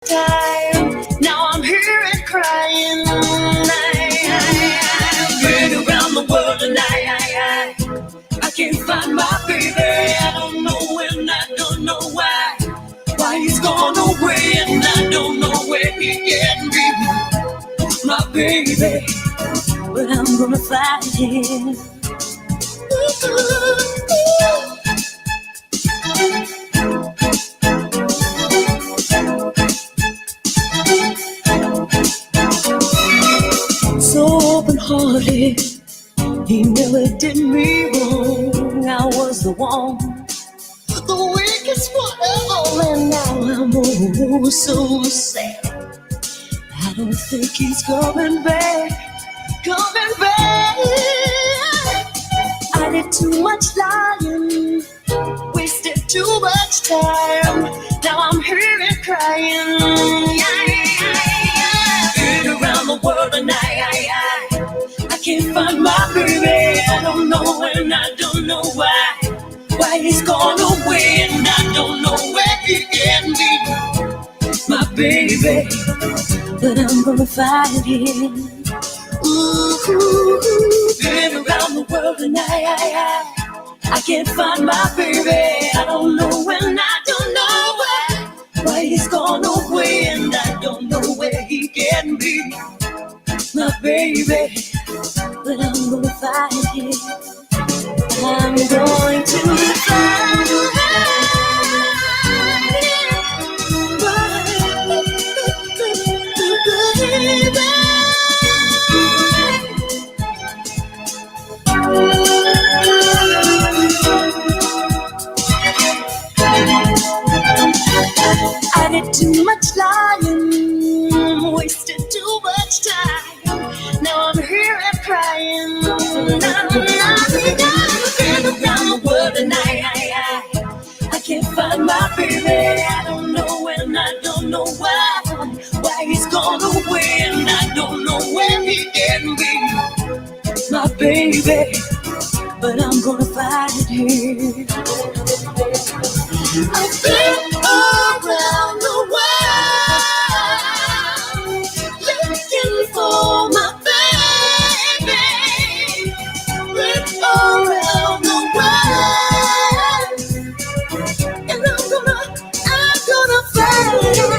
time. Now I'm here and crying. I've been around the world and I can't find my baby. I don't know when, I don't know why. Why he's gone away and I don't know where he can be. My baby, but I'm gonna find him. So open-hearted, he never did me wrong. I was the one, the weakest one of all, and now I'm oh so sad. I don't think he's coming back, coming back. I did too much lying, wasted too much time. Now I'm here and crying. Been around the world and I can't find my baby. I don't know and I don't know why. Why he's gone away and I don't know where he can be. My baby, but I'm gonna find him. Ooh, been around the world and I can't find my baby. I don't know and I don't know why he's gone away and I don't know where he can be. My baby, but I'm gonna find him. I'm going to find him. I did too much lying, wasted too much time. Now I'm here and crying. I've been around the world and I can't find my baby. I don't know and I don't know why he's gone away and I don't know where he can be. My baby, but I'm gonna find him. I've been around the world looking for my baby. Been around the world, and I'm gonna find him.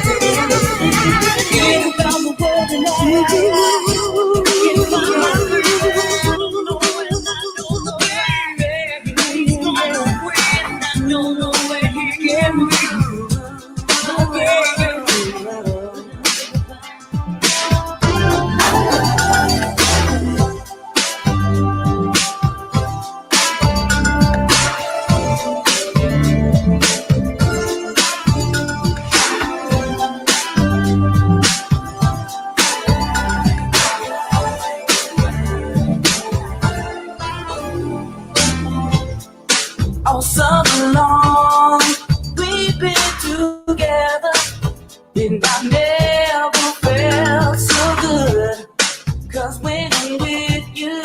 Been around the world and I can't find my baby. I don't know where, I don't know where he's gone away, and I don't know where he can be. All summer long, we've been together, and I never felt so good. 'Cause when I'm with you,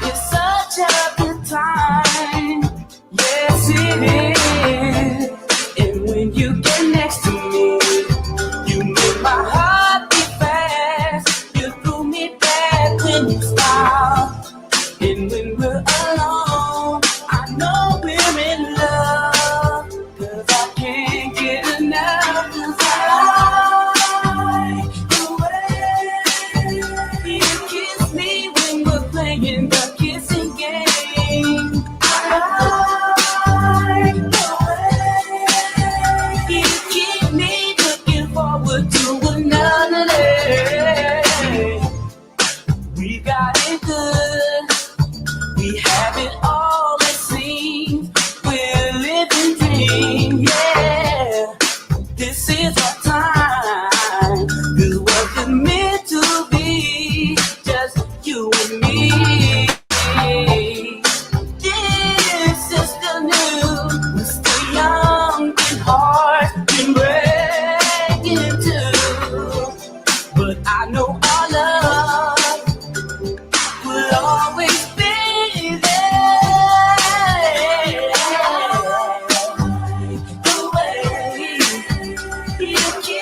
it's such a good time. Yes, it is. And when you get next to me, you make my heart beat fast. You threw me back when you smile. And when we're alone, I know we're in love. 'Cause I can't get enough. 'Cause I like the way you kiss me when we're playing the kissing game. I like the way you keep me looking forward to another day. We got it good. We have it all, it seems. We're living dreams, yeah. This is our time. This wasn't meant to be just you and me. This is still new. We're still young and hard and breaking too. But I know our love will always be there. The way you keep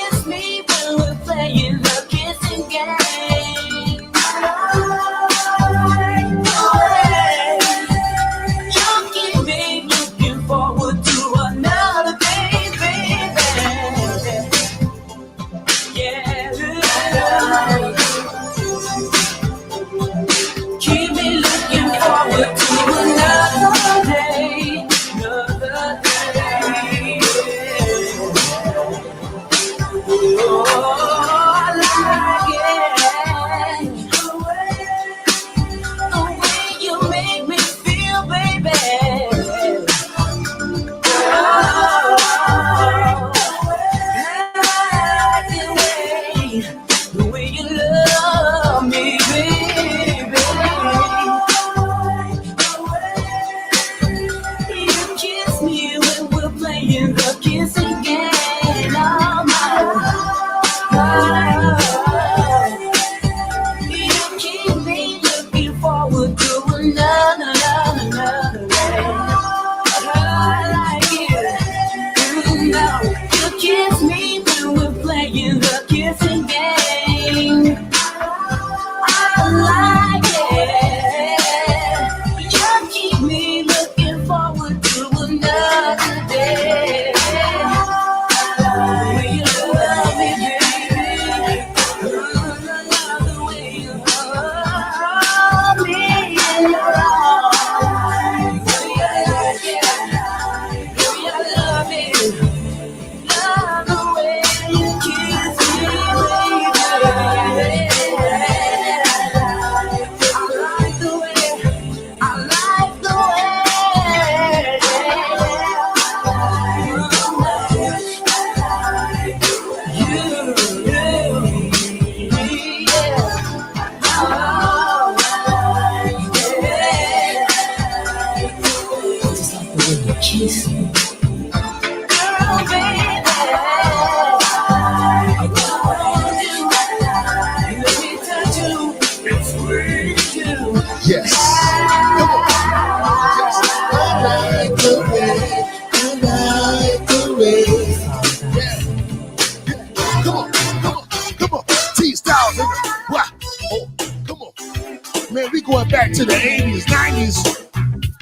going back to the 80s, 90s,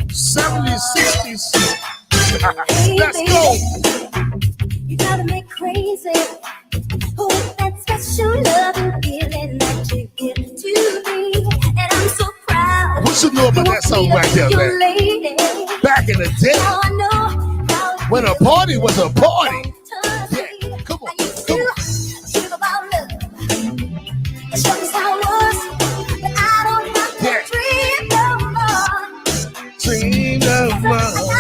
70s, 60s. Let's go. You gotta make crazy. Oh, that special love and feeling that you give to me. And I'm so proud. What you know about that song right there, man? Lady. Back in the day, Now I know when a party was a party. Yeah, come on, come on. Dream about love. It shows how it was, but I don't have to dream no more. Dream no more.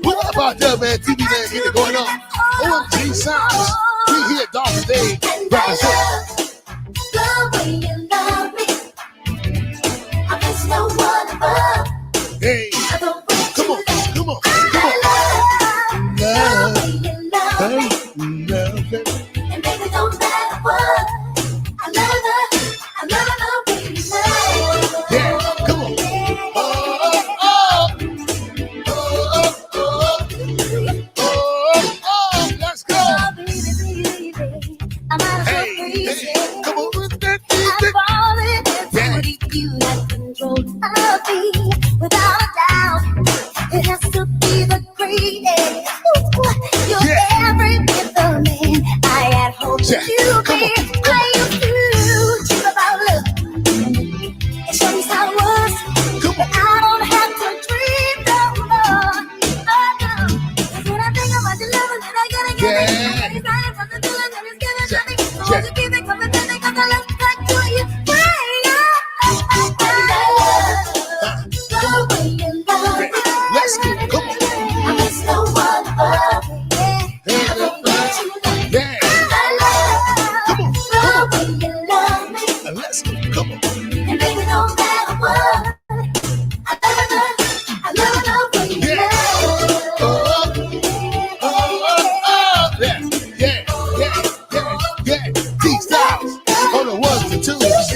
What about that, man? TV man, get it going on. OMG Sounds. We here, Dog today. Represent. The way you love me, I miss no one above. Hey, come on, come on, come on. Love, love me, love it. and baby, don't matter what. I love the way you love. Yeah, come on. Let's go. I'm out of crazy. Come on with that music. I'm falling into you that control of me. Without a doubt, it has to be the greatest. You're every bit the man I had hoped you be. I used to dream about love. It shows how it was. But I don't have to dream no more. Oh no. That's when I think about your love and I gotta get it. Excited from the feeling that it's giving to me. So won't you keep it coming to me? Cause I love back to you. Let's go. Come on. I miss no one above me. Yeah. Come on. Let's go. Come on. And baby, no matter what, I love the way you Yeah. T-Styles on the ones and twos.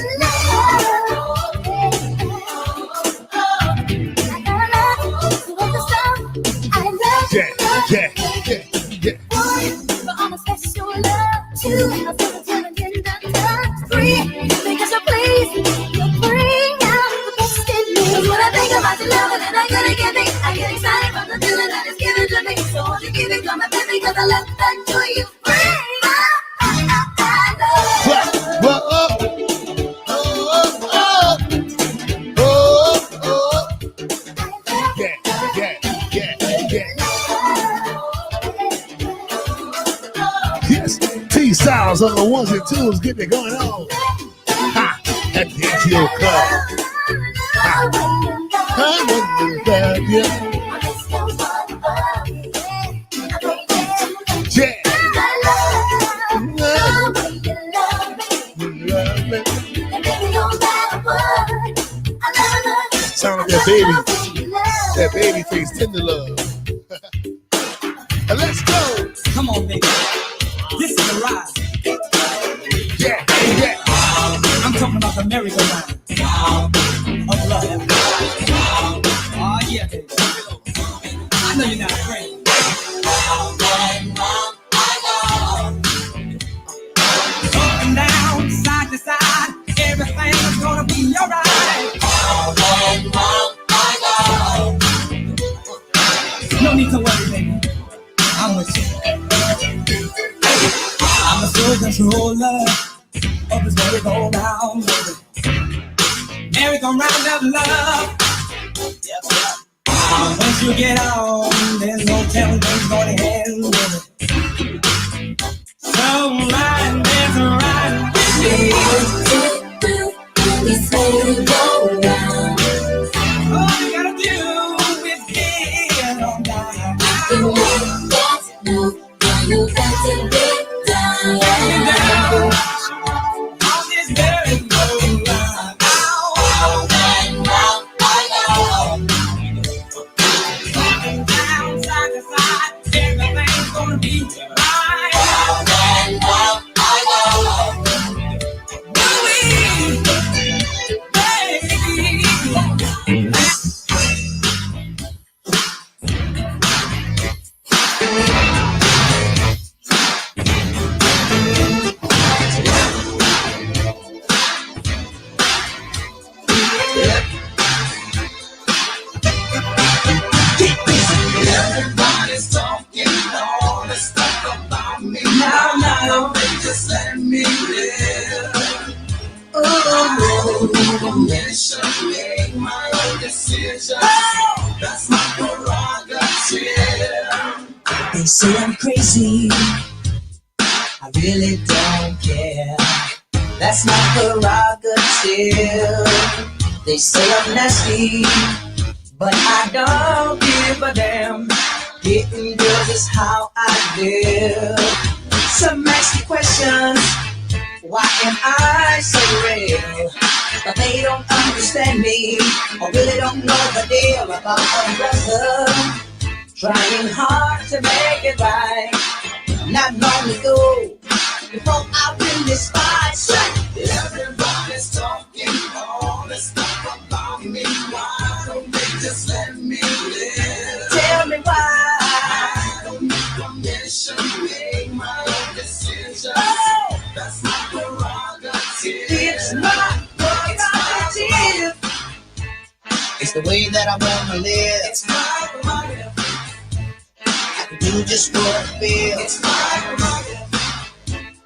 Yeah. But I'm a special love too. I'm still telling you not to free. Because you please, you bring out the best in me. Cause when I think about your love and I gotta give me, I get excited from the feeling that it's given to me. So won't you give it to me, baby, cause I love that joy you bring out. Yes, T-Styles on the ones and twos, getting it going on. Ha! At the NTO Club. Ha! I love you. Yeah. Sound like that baby. That baby face tender love. Let's go. Come on, baby. This is a ride. Yeah. I'm talking about the merry-go-round of love. Oh, yeah, baby. I know you're not afraid. Up and down, side to side, everything's gonna be alright. No need to worry, baby. I'm with you. I'm the sole controller of this merry-go-round, baby. Merry-go-round of love. Yep. Once you get on, there's no telling what's gonna happen, baby. So ride, dance around with me. All you gotta do is get on down. You got to get down. On this merry-go-round. Up and down, side to side, everything's gonna be right. permission, make my own decisions. That's my prerogative. They say I'm crazy, I really don't care. That's my prerogative. They say I'm nasty, but I don't give a damn. Getting girls is how I live. Some ask me questions, why am I so real? But they don't understand me, or really don't know the deal about a brother trying hard to make it right. Not long ago, before I win this fight, everybody's talking all this stuff about me. Why don't they just let me live? Tell me why. I don't need permission, make my own decisions. Oh, that's my prerogative. It's my prerogative. It's the way that I wanna live. It's my prerogative. I can do just what I feel. It's my prerogative.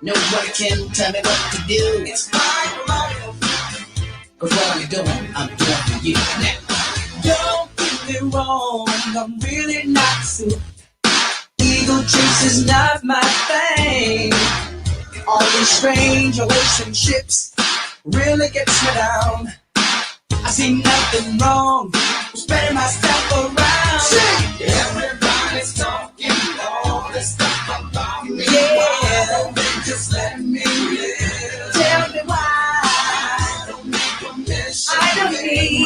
Nobody can tell me what to do. It's my prerogative. Cause what I'm doing for you now. Don't get me wrong, I'm really not suited. Ego trips is not my thing. All these strange relationships really gets me down. I see nothing wrong with spreading myself around. Everybody's talking all this stuff about me. Yeah. Why don't they just let me live? Tell me why. I don't need permission. I don't need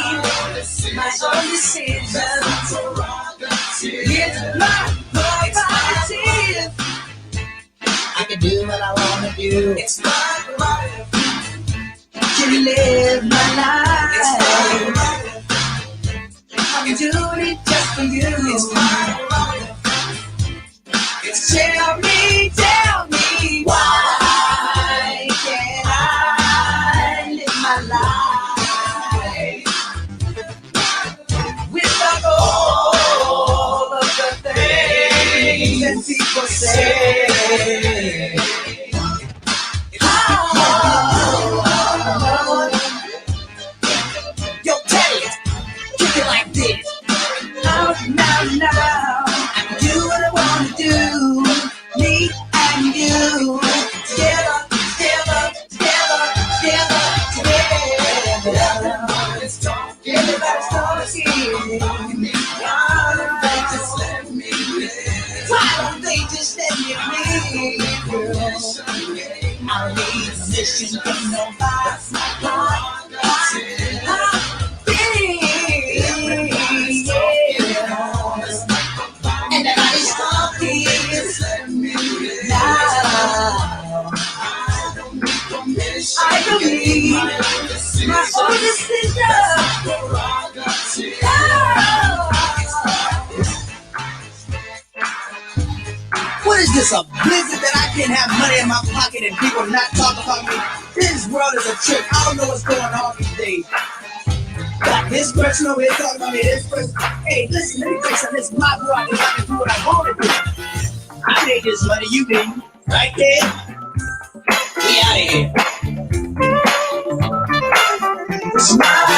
my own decisions. That's my prerogative. It's my prerogative. I can do what I want to do. It's my prerogative. To live my life. It's my prerogative. I'm doing it just for you. It's my prerogative. Tell me why can't I live my life without all of the things that people say? Yo, Teddy, kick it like this. Now. I can do what I want to do. Me and you. Together. Everybody's talking. Why don't they just let me live? I need permission from nobody. And everybody's talking now. I don't need my own decision. What is this, a blizzard that I can't have money in my pocket and people not talk about me? This world is a trick. I don't know what's going on these days. Got this person over here talking about me, this person. Hey, listen, let me tell you something. This is my prerogative. I can do what I want to do. I made this money, you didn't. Right there? We out of here. It's mine.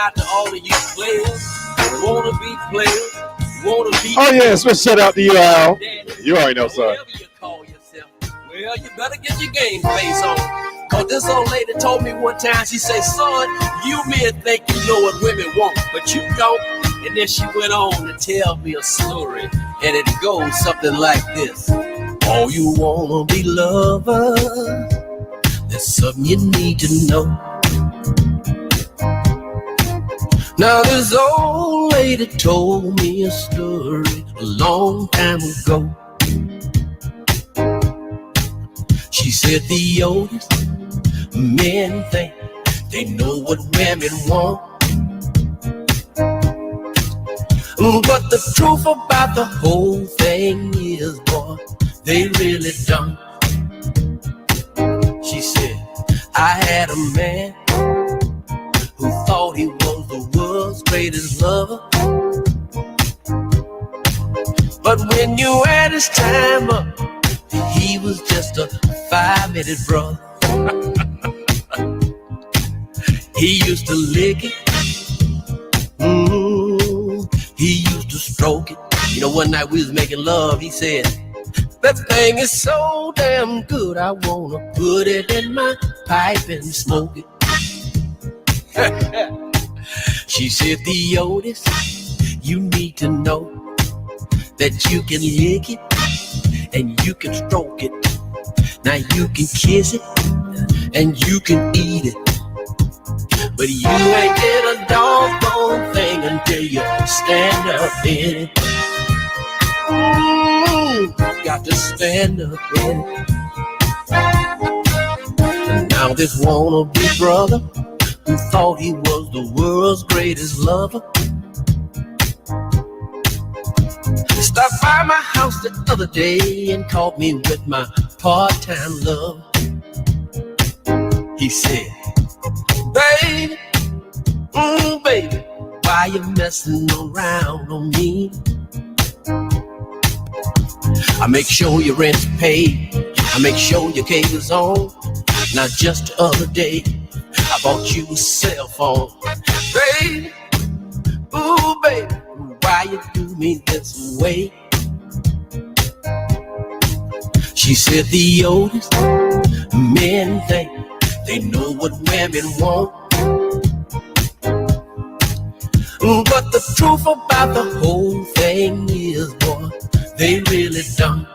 out to all of you players, wanna be players, wanna be. Oh yeah, special shout out to you, Al. You already know, son. Well, you better get your game face on. Cause this old lady told me one time, she said, son, you men think you know what women want, but you don't. And then she went on to tell me a story, and it goes something like this. Oh, you wanna be lovers? There's something you need to know. Now this old lady told me a story a long time ago. She said the oldest men think they know what women want. But the truth about the whole thing is, boy, they really don't. She said, I had a man who thought he was the world's greatest lover. But when you add his time up, he was just a 5-minute brother. He used to lick it. He used to stroke it. You know, one night we was making love, he said, that thing is so damn good, I wanna put it in my pipe and smoke it. She said, the Otis, you need to know that you can lick it and you can stroke it. Now you can kiss it and you can eat it, but you ain't did a doggone thing until you stand up in it. Got to stand up in it. And now this wannabe brother who thought he was the world's greatest lover stopped by my house the other day and caught me with my part-time love. He said, baby, baby, why you messing around on me? I make sure your rent's paid, I make sure your cable's on. Now just the other day, I bought you a cell phone. Baby, ooh baby, why you do me this way? She said the oldest men think they know what women want. But the truth about the whole thing is, boy, they really don't.